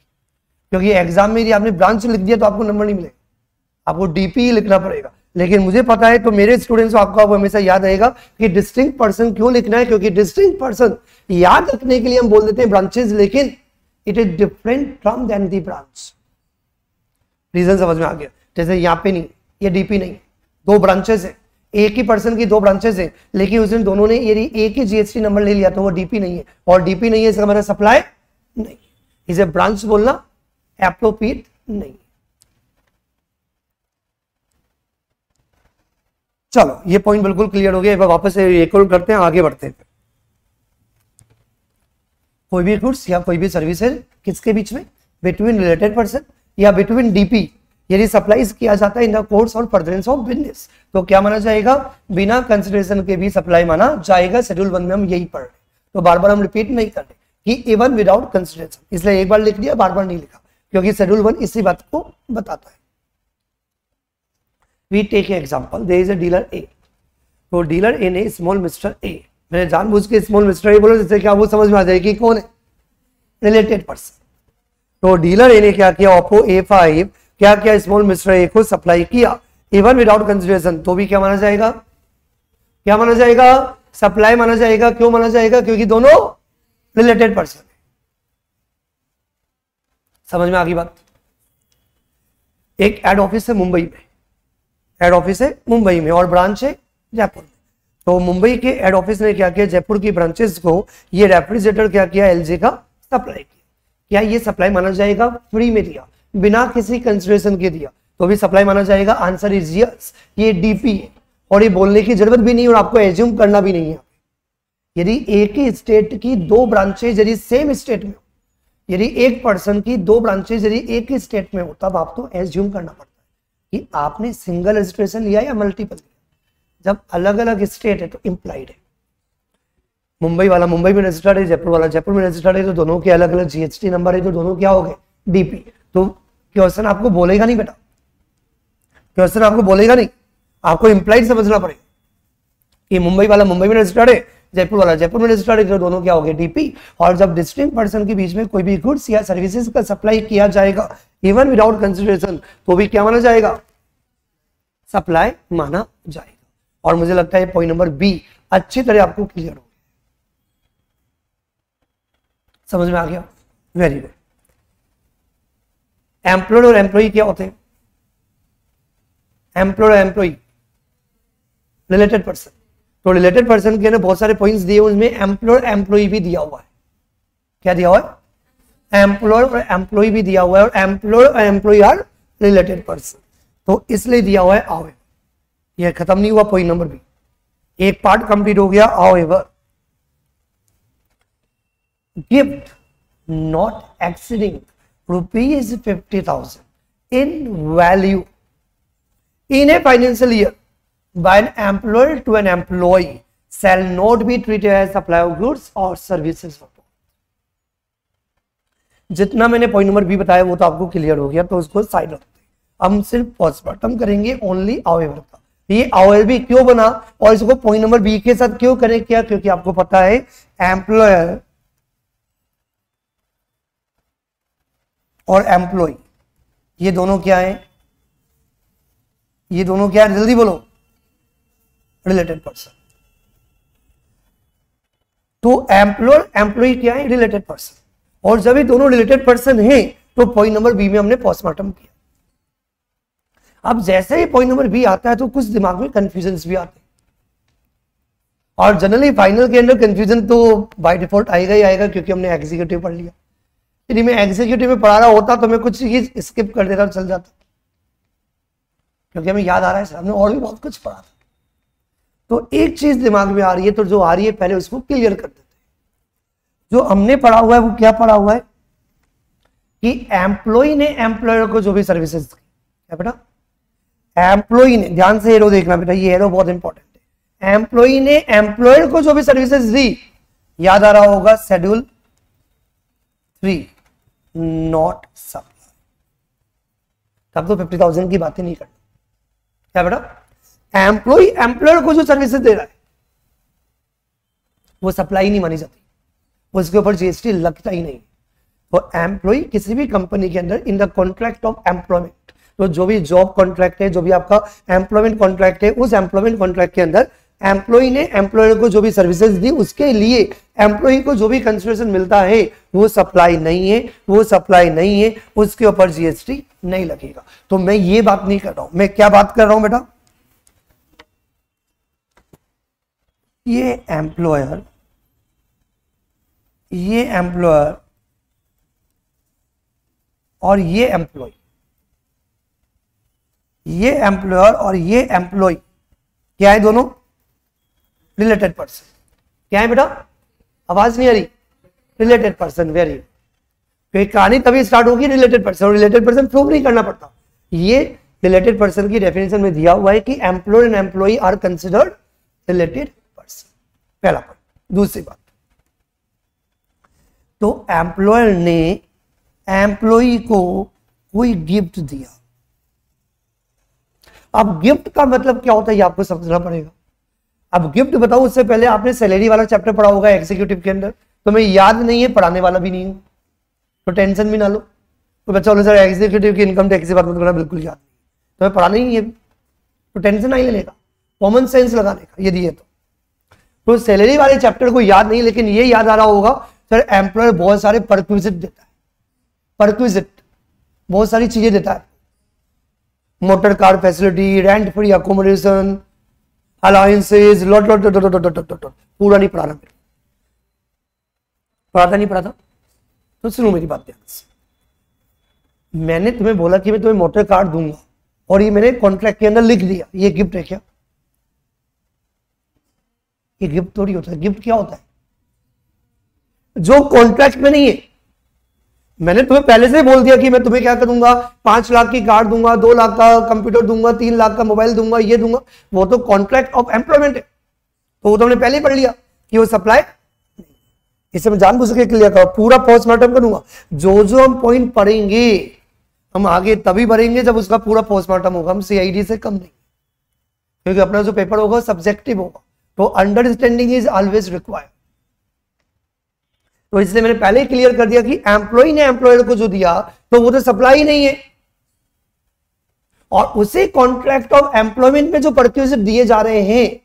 क्योंकि एग्जाम में यदि आपने ब्रांच लिख दिया तो आपको नंबर नहीं मिलेगा, आपको डीपी लिखना पड़ेगा। लेकिन मुझे पता है तो मेरे स्टूडेंट्स को आपको हमेशा याद रहेगा कि डिस्टिंक्ट पर्सन क्यों लिखना है, क्योंकि डिस्टिंक्ट पर्सन याद रखने के लिए हम बोल देते हैं ब्रांचेस, लेकिन it is different from than the branch. Reason समझ में आ गया? जैसे यहाँ पे नहीं, ये डीपी नहीं, 2 ब्रांचेस है, एक ही पर्सन की दो ब्रांचेस है, लेकिन उस दिन दोनों ने यदि एक ही जीएसटी नंबर ले लिया तो वो डीपी नहीं है, और डीपी नहीं है इसका मतलब सप्लाई नहीं, इसे ब्रांच बोलना एप्रोप्रिएट नहीं। चलो ये पॉइंट बिल्कुल क्लियर हो गया। एक बार वापस से रिकॉल करते हैं, आगे बढ़ते हैं। कोई भी गुड्स या कोई भी सर्विसेज किसके बीच में, बिटवीन रिलेटेड पर्सन या बिटवीन डीपी यदि सप्लाईज किया जाता है इन द कोर्स और फर्दरेंस ऑफ बिजनेस, तो क्या माना जाएगा, बिना कंसिडरेशन के भी सप्लाई माना जाएगा। शेड्यूल 1 में हम यही पढ़ रहे, तो बार बार हम रिपीट नहीं कर रहे कि इवन विदाउट कंसिडरेशन, इसलिए एक बार लिख दिया, बार बार नहीं लिखा, क्योंकि शेड्यूल 1 इसी बात को बताता है। We take example, there is a dealer A, तो डीलर ए ने स्मॉल मिस्टर ए, मैंने जानबूझ के स्मॉल मिस्टर ए बोला जिससे क्या वो समझ में आ जाए कि कौन है, रिलेटेड पर्सन। तो डीलर ए ने क्या किया, ओप्पो A5 क्या किया, स्मॉल मिस्टर ए को सप्लाई किया इवन विदाउट कंसिडरेशन, तो भी क्या माना जाएगा, क्या माना जाएगा, सप्लाई माना जाएगा। क्यों माना जाएगा, क्योंकि दोनों रिलेटेड पर्सन है। समझ में आ गई बात। एक हेड ऑफिस है मुंबई में, हेड ऑफिस है मुंबई में और ब्रांच है जयपुर में। तो मुंबई के हेड ऑफिस ने क्या किया, जयपुर की ब्रांचेस को ये रेफ्रिजरेटर क्या किया, एलजी का सप्लाई किया। क्या ये सप्लाई माना जाएगा, फ्री में दिया, बिना किसी कंसिडरेशन के दिया, तो भी सप्लाई माना जाएगा। आंसर इज यस, ये डीपी है और ये बोलने की जरूरत भी नहीं और आपको एज्यूम करना भी नहीं है। यदि एक ही स्टेट की दो ब्रांचेज यदि सेम स्टेट में हो, यदि एक पर्सन की दो ब्रांचेज यदि एक ही स्टेट में हो, तब आपको एज्यूम करना पड़ता है कि आपने सिंगल रजिस्ट्रेशन लिया या मल्टीपल लिया। जब अलग अलग स्टेट है तो इंप्लाइड है, मुंबई वाला मुंबई में रजिस्टर्ड है, जयपुर वाला जयपुर में रजिस्टर्ड है, तो दोनों के अलग अलग जीएसटी नंबर है, तो दोनों क्या हो गए, डीपी। तो क्वेश्चन आपको बोलेगा नहीं बेटा, क्वेश्चन आपको बोलेगा नहीं, आपको इंप्लाइड समझना पड़ेगा कि मुंबई वाला मुंबई में रजिस्टर्ड है, जयपुर वाला जयपुर में रजिस्टर्ड है, तो दोनों क्या हो गए, डीपी। और जब डिस्टिंक्ट पर्सन के बीच में कोई भी गुड्स या सर्विसेज का सप्लाई किया जाएगा इवन विदाउट कंसिडरेशन, तो भी क्या माना जाएगा, सप्लाई माना जाएगा। और मुझे लगता है पॉइंट नंबर बी अच्छी तरह आपको क्लियर हो गया, समझ में आ गया, वेरी गुड। एम्प्लॉयर और एम्प्लॉई क्या होते हैं, एम्प्लॉयर और एम्प्लॉई रिलेटेड पर्सन। तो रिलेटेड पर्सन के ना बहुत सारे पॉइंट्स दिए, उसमें एम्प्लॉयर एम्प्लॉई भी दिया हुआ है। क्या दिया हुआ है, एम्प्लॉयर और एम्प्लॉई भी दिया हुआ है, और एम्प्लॉयर और एम्प्लॉई आर रिलेटेड पर्सन, तो इसलिए दिया हुआ है आओ। यह खत्म नहीं हुआ, पॉइंट नंबर बी, एक पार्ट कंप्लीट हो गया। आओ ever gift not exceeding ₹50,000 in value in a financial year by an employer to an employee shall not be treated as supply of goods or services. जितना मैंने point number B बताया वो तो आपको clear हो गया, तो उसको साइड रखते हैं। हम सिर्फ पोस्टमार्टम करेंगे ओनली however का। ये however भी क्यों बना और इसको पॉइंट नंबर बी के साथ क्यों कनेक्ट किया, क्योंकि आपको पता है एम्प्लॉयर और एम्प्लॉय ये दोनों क्या है, ये दोनों क्या है, जल्दी बोलो, रिलेटेड पर्सन। तो एम्प्लॉयर एम्प्लॉय क्या है, रिलेटेड पर्सन। और जब ये दोनों रिलेटेड पर्सन हैं तो पॉइंट नंबर बी में हमने पोस्टमार्टम किया। अब जैसे ही पॉइंट नंबर बी आता है तो कुछ दिमाग में कंफ्यूजन भी आते हैं, और जनरली फाइनल के अंदर कंफ्यूजन तो बाय डिफॉल्ट आएगा ही आएगा, क्योंकि हमने एग्जीक्यूटिव पढ़ लिया। यदि मैं एग्जीक्यूटिव में पढ़ा रहा होता तो मैं कुछ चीज स्किप कर देता, चल जाता, क्योंकि हमें याद आ रहा है सर हमने और भी बहुत कुछ पढ़ा था। तो एक चीज दिमाग में आ रही है, तो जो आ रही है पहले उसको क्लियर कर देते हैं। जो हमने पढ़ा हुआ है वो क्या पढ़ा हुआ है कि एम्प्लॉय ने एम्प्लॉयर को जो भी सर्विसेज, क्या बेटा, एम्प्लॉय ने, ध्यान से एरो देखना बेटा, ये एरो बहुत इंपॉर्टेंट है। एम्प्लॉय ने एम्प्लॉयर को जो भी सर्विसेज दी, याद आ रहा होगा शेड्यूल 3 नॉट सप्लाई, तब तो 50,000 की बातें नहीं करनी। क्या बेटा, एम्प्लॉय एम्प्लॉयर को जो सर्विसेज दे रहा है वो सप्लाई नहीं मानी जाती, उसके ऊपर जीएसटी लगता ही नहीं। तो एम्प्लॉय किसी भी कंपनी के अंदर in the contract of employment, तो जो भी जॉब कॉन्ट्रैक्ट है, जो भी आपका एम्प्लॉयमेंट कॉन्ट्रैक्ट है, उस एम्प्लॉयमेंट कॉन्ट्रैक्ट के अंदर एम्प्लॉय ने एम्प्लॉयर को जो भी सर्विसेज दी उसके लिए एम्प्लॉय को जो भी कंसिडरेशन मिलता है वो सप्लाई नहीं है, वो सप्लाई नहीं है, उसके ऊपर जीएसटी नहीं लगेगा। तो मैं ये बात नहीं कर रहा हूं, मैं क्या बात कर रहा हूं बेटा, ये एम्प्लॉयर और ये एम्प्लॉय, ये एम्प्लॉयर और ये एम्प्लॉय क्या है? दोनों रिलेटेड पर्सन। क्या है बेटा? आवाज नहीं आ रही? Related person. वेरी, तो कहानी तभी स्टार्ट होगी रिलेटेड पर्सन, और रिलेटेड पर्सन प्रूव नहीं करना पड़ता। ये रिलेटेड पर्सन की डेफिनेशन में दिया हुआ है कि employer and employee are considered related person. पहला पॉइंट। दूसरी बात, तो एम्प्लॉयर ने एम्प्लॉई को कोई गिफ्ट दिया। अब गिफ्ट का मतलब क्या होता है ये आपको समझना पड़ेगा। अब गिफ्ट बताऊं उससे पहले आपने सैलरी वाला चैप्टर पढ़ा होगा एग्जीक्यूटिव के अंदर, तो मैं याद नहीं है, पढ़ाने वाला भी नहीं हूं, तो टेंशन भी ना लो। तो बच्चा बोले सर एग्जीक्यूटिव की इनकम टैक्स की बात मत करना, बिल्कुल याद नहीं, तो मैं पढ़ाना ही है, तो टेंशन नहीं लेने का, कॉमन सेंस लगाने का यदि है तो सैलरी वाले चैप्टर को याद नहीं, लेकिन ये याद आ रहा होगा सर एम्प्लॉयर बहुत सारे परक्विजिट देता है, परक्विजिट बहुत सारी चीजें देता है, motor car facility, rent free accommodation, allowances, lot lot पूरा नहीं पढ़ाना, पढ़ाता नहीं पढ़ाता। तो सुनो मेरी बात ध्यान से, मैंने तुम्हें बोला कि मैं तुम्हें मोटर कार दूंगा और ये मैंने कॉन्ट्रैक्ट के अंदर लिख दिया, ये गिफ्ट है क्या? ये गिफ्ट थोड़ी होता है। गिफ्ट क्या होता है? जो कॉन्ट्रैक्ट में नहीं है। मैंने तुम्हें पहले से बोल दिया कि मैं तुम्हें क्या करूंगा, 5 लाख की कार दूंगा, 2 लाख का कंप्यूटर दूंगा, 3 लाख का मोबाइल दूंगा, ये दूंगा, वो तो कॉन्ट्रैक्ट ऑफ एम्प्लॉयमेंट है, तो वो तो हमने पहले ही पढ़ लिया कि वो सप्लाई। इसे मैं जानबूझ के क्लियर करूं, पूरा पोस्टमार्टम करूंगा। जो हम पॉइंट पढ़ेंगे हम आगे तभी बढ़ेंगे जब उसका पूरा पोस्टमार्टम होगा, हम सीआईडी से कम नहीं, क्योंकि अपना जो पेपर होगा सब्जेक्टिव होगा, तो अंडरस्टैंडिंग इज ऑलवेज रिक्वायर्ड। तो इसलिए मैंने पहले ही क्लियर कर दिया कि एम्प्लॉय ने एम्प्लॉयर को जो दिया तो वो तो सप्लाई नहीं है, और उसे कॉन्ट्रैक्ट ऑफ एम्प्लॉयमेंट में जो परक्विजिट दिए जा रहे हैं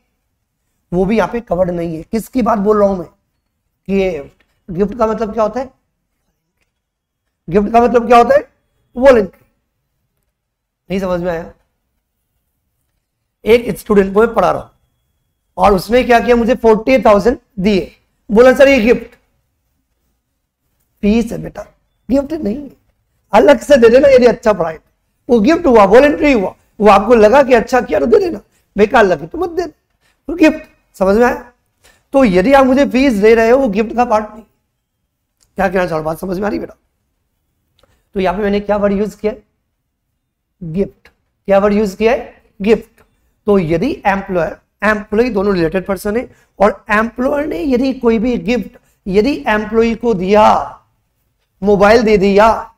वो भी यहां पे कवर्ड नहीं है। किसकी बात बोल रहा हूं मैं कि गिफ्ट का मतलब क्या होता है? गिफ्ट का मतलब क्या होता है? वॉलंटरी। नहीं समझ में आया? एक स्टूडेंट को मैं पढ़ा रहा हूं और उसने क्या किया, मुझे 40,000 दिए, बोला सर ये गिफ्ट। फीस है बेटा, गिफ्ट नहीं है, अलग से दे देना यदि अच्छा पढ़ाए। वो गिफ्ट हुआ, वॉलंटरी हुआ, वो आपको लगा कि अच्छा किया तो दे देना, बेकार लगे तो मत दे, तो गिफ्ट। समझ में आया? तो यदि आप मुझे फीस दे रहे हो वो गिफ्ट का पार्ट नहीं। क्या कहना चाह रहा हूं, बात समझ में आ रही बेटा? तो यहां पे मैंने क्या वर्ड यूज किया? गिफ्ट। क्या वर्ड यूज किया है? गिफ्ट। तो यदि एम्प्लॉयर एम्प्लॉय दोनों रिलेटेड पर्सन है, और एम्प्लॉयर ने यदि कोई भी गिफ्ट यदि एम्प्लॉय को दिया, मोबाइल दे दिया,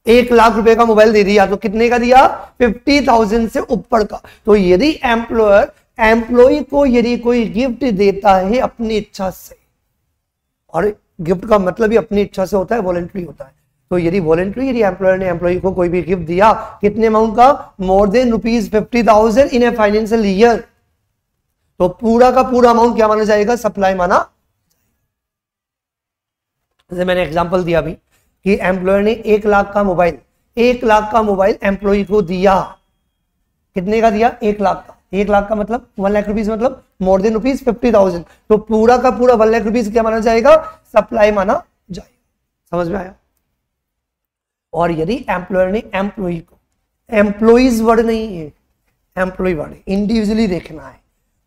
1 लाख रुपए का मोबाइल दे दिया, तो कितने का दिया? 50,000 से ऊपर का। तो यदि एम्प्लॉयर एम्प्लॉय को यदि कोई गिफ्ट देता है अपनी इच्छा से, और गिफ्ट का मतलब ही अपनी इच्छा से होता है, वॉलंटरी होता है, तो यदि वॉलंटरी यदि एम्प्लॉयर ने एम्प्लॉय को कोई भी गिफ्ट दिया, कितने अमाउंट का? More than ₹50,000 in a financial year, तो पूरा का पूरा अमाउंट क्या माना जाएगा? सप्लाई माना। जैसे मैंने एग्जांपल दिया अभी कि एम्प्लॉयर ने 1 लाख का मोबाइल, 1 लाख का मोबाइल एम्प्लॉय को दिया। कितने का दिया? 1 लाख का। 1 लाख का मतलब 1 लाख रुपीज, मतलब मोर देन ₹50,000, तो पूरा का पूरा 1 लाख रुपीज क्या माना जाएगा? सप्लाई माना जाएगा। समझ में आया? और यदि एम्प्लॉयर ने एम्प्लॉय को, एम्प्लॉइज वर्ड नहीं है, एम्प्लॉय वर्ड है, इंडिविजुअली देखना है,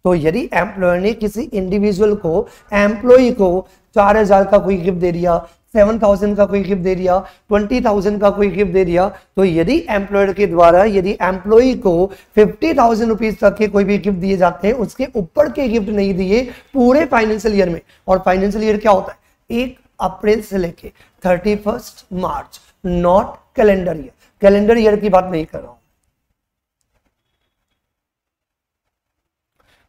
तो यदि एम्प्लॉयर ने किसी इंडिविजुअल को, एम्प्लॉय को 4,000 का कोई गिफ्ट दे दिया, 7,000 का कोई गिफ्ट दे दिया, 20,000 का कोई गिफ्ट दे दिया, तो यदि एम्प्लॉयर के द्वारा यदि एम्प्लॉय को 50,000 रुपीज तक के कोई भी गिफ्ट दिए जाते हैं, उसके ऊपर के गिफ्ट नहीं दिए पूरे फाइनेंशियल ईयर में। और फाइनेंशियल ईयर क्या होता है? 1 अप्रैल से लेके 31 मार्च, not calendar year. Calendar year की बात नहीं कर रहा हूं।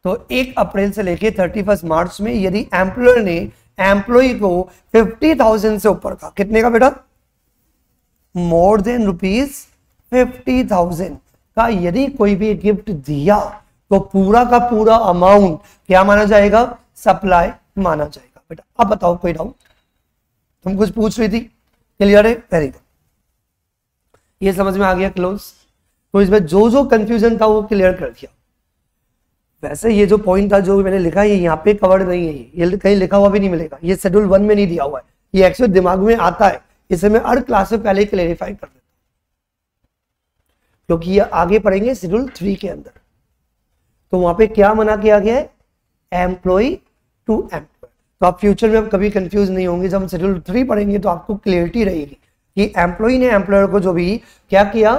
तो 1 अप्रैल से लेके 31 मार्च में यदि एम्प्लॉयर ने एम्प्लॉय को 50,000 से ऊपर का, कितने का बेटा? मोर देन ₹50,000 का यदि कोई भी गिफ्ट दिया, तो पूरा का पूरा अमाउंट क्या माना जाएगा? सप्लाई माना जाएगा। बेटा अब बताओ, कोई डाउट? तुम कुछ पूछ रही थी, क्लियर है? वेरी गुड, ये समझ में आ गया, क्लोज। तो इसमें जो जो कंफ्यूजन था वो क्लियर कर दिया। वैसे ये जो पॉइंट था जो मैंने लिखा है ये यहाँ पे कवर्ड नहीं है, ये कहीं लिखा हुआ भी नहीं मिलेगा, ये शेड्यूल 1 में नहीं दिया हुआ है, ये एक्चुअली दिमाग में आता है, इसे मैं हर क्लास से पहले ही क्लेरिफाई कर देता हूँ क्योंकि ये आगे पढ़ेंगे शेड्यूल 3 के अंदर। तो वहां पे क्या मना किया गया है, एम्प्लॉय टू एम्प्लॉय। तो आप फ्यूचर में कभी कंफ्यूज नहीं होंगे, जब हम शेड्यूल 3 पढ़ेंगे तो आपको क्लियरिटी रहेगी कि एम्प्लॉय ने एम्प्लॉयर को जो भी क्या किया,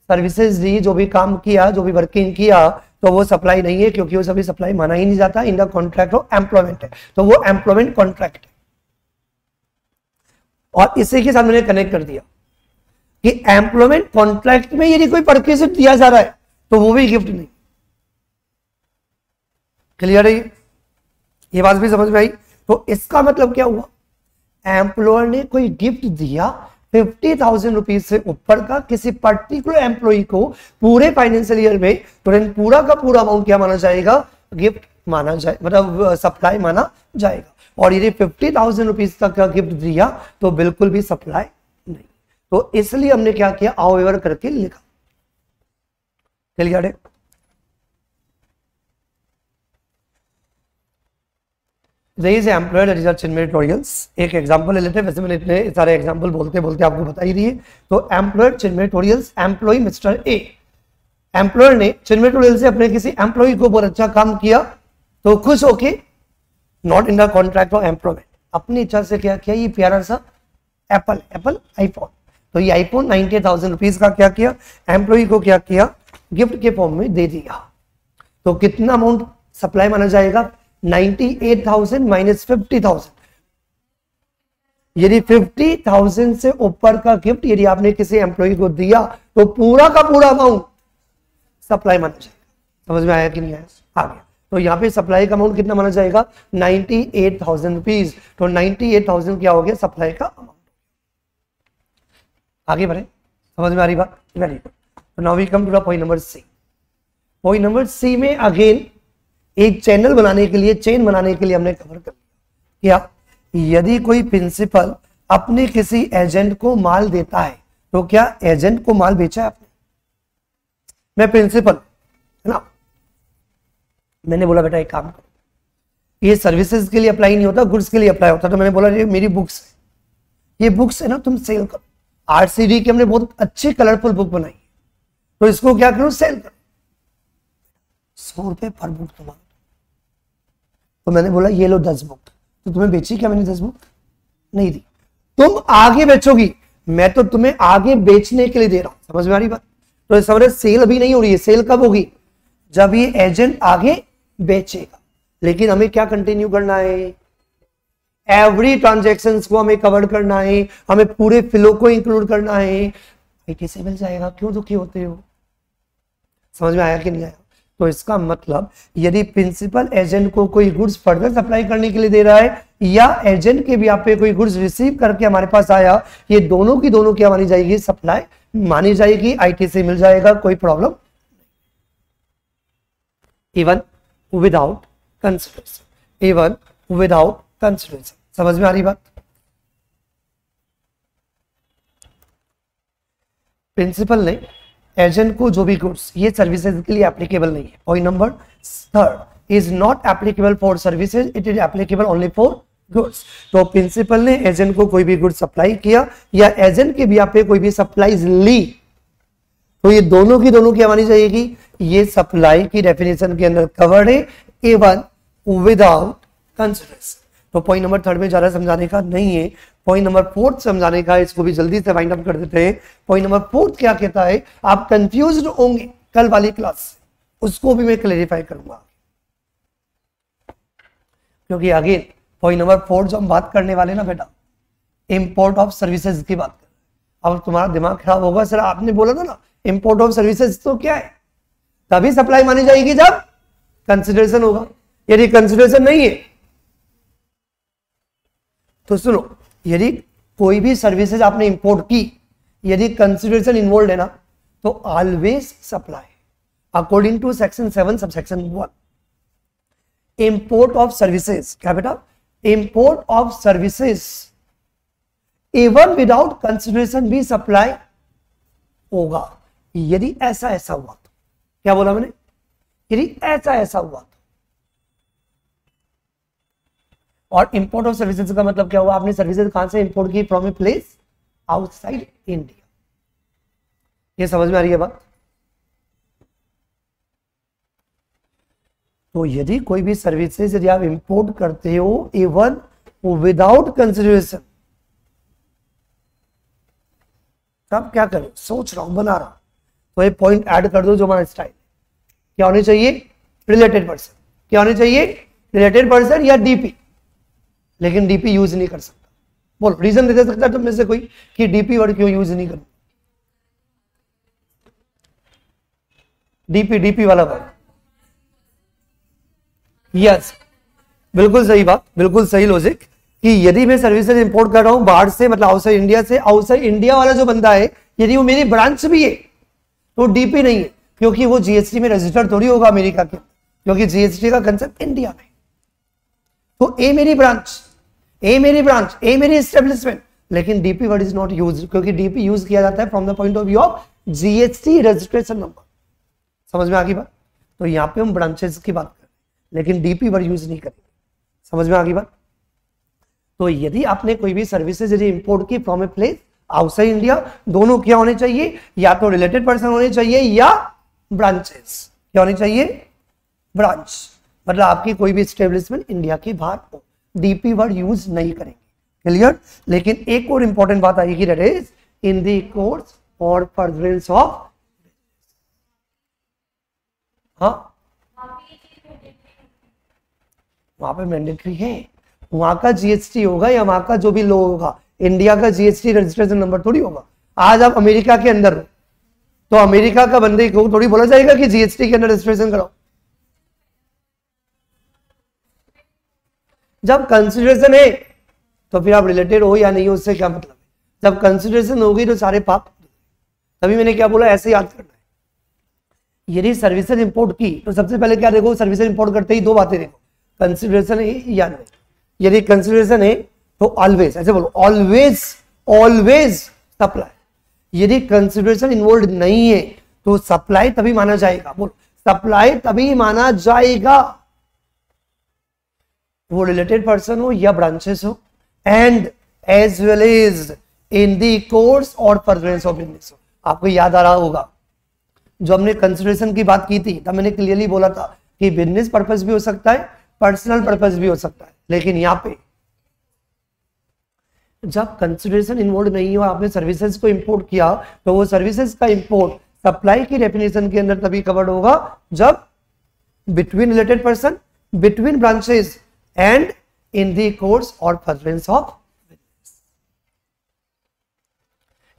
सर्विसेज दी, जो भी काम किया, जो भी वर्किंग किया, तो वो सप्लाई नहीं है क्योंकि वो सभी सप्लाई माना ही नहीं जाता, in the contract of employment है, तो वो एम्प्लॉयमेंट कॉन्ट्रैक्ट है। और इसी के साथ मैंने कनेक्ट कर दिया कि एम्प्लॉयमेंट कॉन्ट्रैक्ट में यदि कोई परक्विजिट दिया जा रहा है तो वो भी गिफ्ट नहीं। क्लियर है ये बात भी समझ में आई? तो इसका मतलब क्या हुआ, एम्प्लॉयर ने कोई गिफ्ट दिया 50,000 रुपीज से ऊपर का किसी पर्टिकुलर एम्प्लॉय को पूरे फाइनेंशियल ईयर में, तो पूरा का पूरा अमाउंट क्या माना जाएगा, गिफ्ट माना जाए, मतलब सप्लाई माना जाएगा। और यदि 50,000 रुपीज तक का गिफ्ट दिया तो बिल्कुल भी सप्लाई नहीं। तो इसलिए हमने क्या किया, हाउएवर करके लिखा। क्लियर है? These employer research meritorials, एक एग्जांपल ले लेते हैं, वैसे मैंने इतने सारे एग्जांपल बोलते बोलते आपको बता ही दिए। तो employer meritorials, employ mister A, employer ने meritorial से अपने किसी एम्प्लॉय को बहुत अच्छा काम किया तो खुश होके, not in the contract of employment, अपनी इच्छा से क्या किया, ये प्यारा सा एप्पल आईफोन, तो ये आईफोन 90,000 रुपीज का क्या किया, एम्प्लॉय को क्या किया, गिफ्ट के फॉर्म में दे दिया। तो कितना अमाउंट सप्लाई माना जाएगा, 98,000 माइनस 50,000। यदि 50,000 से ऊपर का गिफ्ट यदि आपने किसी एम्प्लॉय को दिया तो पूरा का पूरा अमाउंट सप्लाई माना जाएगा। समझ में आया कि नहीं आया? आ गया। तो यहाँ पे सप्लाई का अमाउंट कितना माना जाएगा, 98,000 रुपीज। तो 98,000 क्या हो गया, सप्लाई का अमाउंट। आगे बढ़े, समझ में आ रही बात? Very good. तो now we come to the point number C. Point number C में अगेन एक चैनल बनाने के लिए, चेन बनाने के लिए हमने कवर कर लिया क्या, यदि कोई प्रिंसिपल अपने किसी एजेंट को माल देता है तो क्या एजेंट को माल बेचा है आपने? मैं प्रिंसिपल है ना, मैंने बोला बेटा एक काम करो, ये सर्विसेज के लिए अप्लाई नहीं होता, गुड्स के लिए अप्लाई होता। तो मैंने बोला ये मेरी बुक्स है, ये बुक्स है ना, तुम सेल करो। आरसीडी की हमने बहुत अच्छी कलरफुल बुक बनाई, तो इसको क्या करो, सेल करो, 100 रुपए पर बुक तुम्हारा। तो मैंने बोला ये लो 10 बुक। तो तुम्हें बेची क्या मैंने 10 बुक? नहीं दी, तुम आगे बेचोगी, मैं तो तुम्हें आगे बेचने के लिए दे रहा हूं। समझ में आ रही बात? तो समझ, सेल अभी नहीं हो रही है, सेल कब होगी, जब ये एजेंट आगे बेचेगा। लेकिन हमें क्या कंटिन्यू करना है, एवरी ट्रांजेक्शन को हमें कवर करना है, हमें पूरे फ्लो को इंक्लूड करना है। कैसे मिल जाएगा, क्यों दुखी होते हो? समझ में आया कि नहीं आया? तो इसका मतलब यदि प्रिंसिपल एजेंट को कोई गुड्स फर्दर सप्लाई करने के लिए दे रहा है या एजेंट के भी आप पे कोई गुड्स रिसीव करके हमारे पास आया, ये दोनों की दोनों क्या मानी जाएगी, सप्लाई मानी जाएगी, आईटीसी मिल जाएगा, कोई problem, even without consideration, even without consideration. समझ में आ रही बात? प्रिंसिपल ने एजेंट को जो भी गुड्स, ये सर्विसेज के लिए एप्लीकेबल नहीं है। Point number 3 is not applicable for services, it is applicable only for goods. तो प्रिंसिपल ने एजेंट को कोई भी गुड सप्लाई किया या एजेंट के भी आप पे कोई भी सप्लाईज ली, तो ये दोनों की दोनों क्या मानी जाएगी, ये सप्लाई की डेफिनेशन के अंदर कवर्ड है, इवन विदाउट कंसिडरेशन। तो पॉइंट नंबर 3 में ज्यादा समझाने का नहीं है, पॉइंट नंबर 4 समझाने का, इसको भी जल्दी से वाइंड अप कर देते हैं। पॉइंट नंबर 4 क्या कहता है, आप कंफ्यूज्ड होंगे कल वाली क्लास से, उसको भी मैं क्लेरिफाई करूंगा, क्योंकि अगेन पॉइंट नंबर 4 जो हम बात करने वाले ना बेटा, इंपोर्ट ऑफ सर्विसेज की बात कर। अब तुम्हारा दिमाग खराब होगा, सर आपने बोला था ना इंपोर्ट ऑफ सर्विसेज, तो क्या है, तभी सप्लाई मानी जाएगी जब कंसिडरेशन होगा। यदि कंसिडरेशन नहीं है तो सुनो, यदि कोई भी सर्विसेज आपने इंपोर्ट की, यदि कंसिडरेशन इन्वॉल्व है ना, तो always supply according to section 7 subsection 1। Import of services क्या बेटा, import of services even without consideration भी सप्लाई होगा। यदि ऐसा हुआ तो क्या बोला मैंने, यदि ऐसा ऐसा हुआ तो। और इंपोर्ट ऑफ सर्विसेज का मतलब क्या हुआ, आपने सर्विसेज कहां से इंपोर्ट की, from a place outside India. ये समझ में आ रही है बात। तो यदि कोई भी सर्विसेज यदि आप इंपोर्ट करते हो इवन विदाउट कंसिडरेशन, तब क्या करें, सोच रहा हूं, बना रहा हूं, तो ये पॉइंट ऐड कर दो जो हमारा स्टाइल। क्या होने चाहिए, रिलेटेड पर्सन। क्या होने चाहिए, रिलेटेड पर्सन या डीपी। लेकिन डीपी यूज नहीं कर सकता। बोलो रीजन दे सकता है तुम में से कोई कि डीपी वर्ड क्यों यूज नहीं कर, डीपी वाला वर्ड। यस, बिल्कुल सही बात, बिल्कुल सही लॉजिक कि यदि मैं सर्विसेज इंपोर्ट कर रहा हूं बाहर से, मतलब आउटसाइड इंडिया से, आउटसाइड इंडिया वाला जो बंदा है यदि वो मेरी ब्रांच भी है तो डीपी नहीं है, क्योंकि वो जीएसटी में रजिस्टर्ड थोड़ी होगा अमेरिका के, क्योंकि जीएसटी का कंसेप्ट इंडिया में। तो ए मेरी ब्रांच, ए मेरी एस्टेब्लिशमेंट, लेकिन DP word is not use, क्योंकि डीपी यूज किया जाता है from the point of view of GST registration number. समझ में आ गई बात। तो यहां पे हम ब्रांचेस की बात कर रहे हैं, लेकिन डीपी वर्ड यूज नहीं करेंगे। समझ में आ गई बात। तो यदि आपने कोई भी सर्विसेज यदि इंपोर्ट की from a place outside India, दोनों क्या होने चाहिए, या तो रिलेटेड पर्सन होने चाहिए या ब्रांचेस। क्या होने चाहिए, ब्रांच, मतलब आपकी कोई भी एस्टेब्लिशमेंट इंडिया के बाहर हो, डीपी वर्ड यूज नहीं करेंगे। क्लियर। लेकिन एक और इंपॉर्टेंट बात आएगी, that is in the course और फर्दरेंस ऑफ, हाँ वहां पे मैंडेटरी है, वहां का जीएसटी होगा या वहां का जो भी लो होगा, इंडिया का जीएसटी रजिस्ट्रेशन नंबर थोड़ी होगा। आज आप अमेरिका के अंदर हो तो अमेरिका का बंदे को थोड़ी बोला जाएगा कि जीएसटी के अंदर रजिस्ट्रेशन कराओ। जब कंसिडरेशन है तो फिर आप रिलेटेड हो या नहीं हो उससे क्या मतलब है, जब कंसिडरेशन होगी तो सारे पाप। तभी मैंने क्या बोला, ऐसे याद करना है। यदि सर्विसेज इंपोर्ट की तो सबसे पहले क्या देखो, सर्विसेज इंपोर्ट करते ही दो बातें देखो, कंसिडरेशन है या नहीं। यदि कंसिडरेशन है तो ऑलवेज, ऐसे बोलो ऑलवेज, ऑलवेज सप्लाई। यदि कंसिडरेशन इन्वॉल्व नहीं है तो सप्लाई तभी माना जाएगा। बोलो सप्लाई तभी माना जाएगा, वो रिलेटेड पर्सन हो या ब्रांचेस हो, and as well as in the course और फर्दरेंस ऑफ बिजनेस हो। आपको याद आ रहा होगा जो हमने कंसिडरेशन की बात की थी, तब मैंने क्लियरली बोला था कि बिजनेस पर्पस भी हो सकता है, पर्सनल पर्पस भी हो सकता है। लेकिन यहां पे जब कंसिडरेशन इन्वॉल्व नहीं हुआ, आपने सर्विसेज को इंपोर्ट किया, तो वो सर्विसेज का इंपोर्ट सप्लाई की डेफिनेशन के अंदर तभी कवर्ड होगा जब between related person, between branches and in the course और फर्दरेंस ऑफ बिजनेस।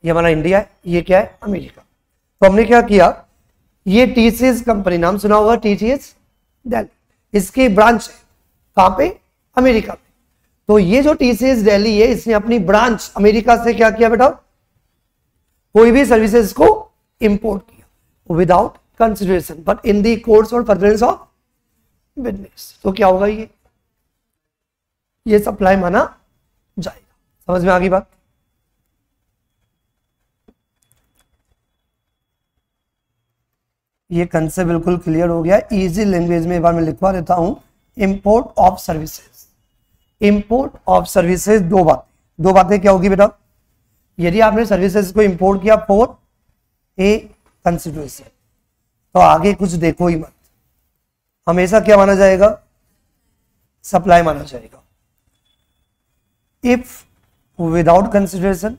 ये हमारा इंडिया है, ये क्या है, अमेरिका। तो हमने क्या किया, ये टीसीएस कंपनी, नाम सुना होगा टीसीएस दिल्ली, इसकी ब्रांच है कहां पे, अमेरिका में। तो ये जो टीसीएस दिल्ली है, इसने अपनी ब्रांच अमेरिका से क्या किया बेटा, कोई भी सर्विसेज को इंपोर्ट किया without consideration but in the course और फर्दरेंस ऑफ बिजनेस। तो क्या होगा, ये सप्लाई माना जाएगा। समझ में आ गई बात। ये कंसेप्ट बिल्कुल क्लियर हो गया। इजी लैंग्वेज में एक बार मैं लिखवा देता हूं, import of services. Import of services दो बातें क्या होगी बेटा, यदि आपने सर्विसेज को इंपोर्ट किया फॉर ए कंसिडरेशन तो आगे कुछ देखो ही मत, हमेशा क्या माना जाएगा, सप्लाई माना जाएगा। इफ विदाउट कंसिडरेशन,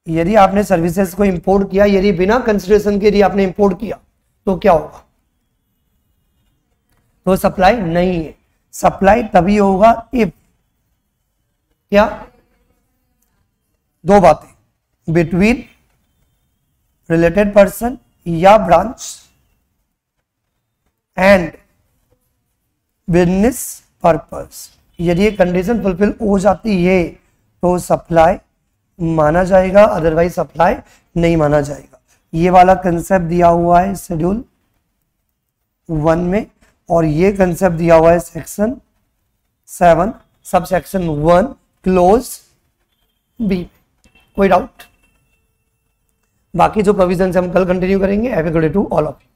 यदि आपने सर्विसेज को इंपोर्ट किया, यदि बिना कंसिडरेशन के यदि आपने इंपोर्ट किया तो क्या होगा, तो सप्लाई नहीं है। सप्लाई तभी होगा इफ, क्या, दो बातें, बिटवीन रिलेटेड पर्सन या ब्रांच एंड बिजनेस पर्पस। यदि ये कंडीशन फुलफिल हो जाती है तो सप्लाई माना जाएगा, अदरवाइज सप्लाई नहीं माना जाएगा। ये वाला कंसेप्ट दिया हुआ है शेड्यूल 1 में, और ये कंसेप्ट दिया हुआ है section 7 sub section 1 clause B. कोई डाउट? बाकी जो प्रोविजन हम कल कंटिन्यू करेंगे। Have a good day to all of you.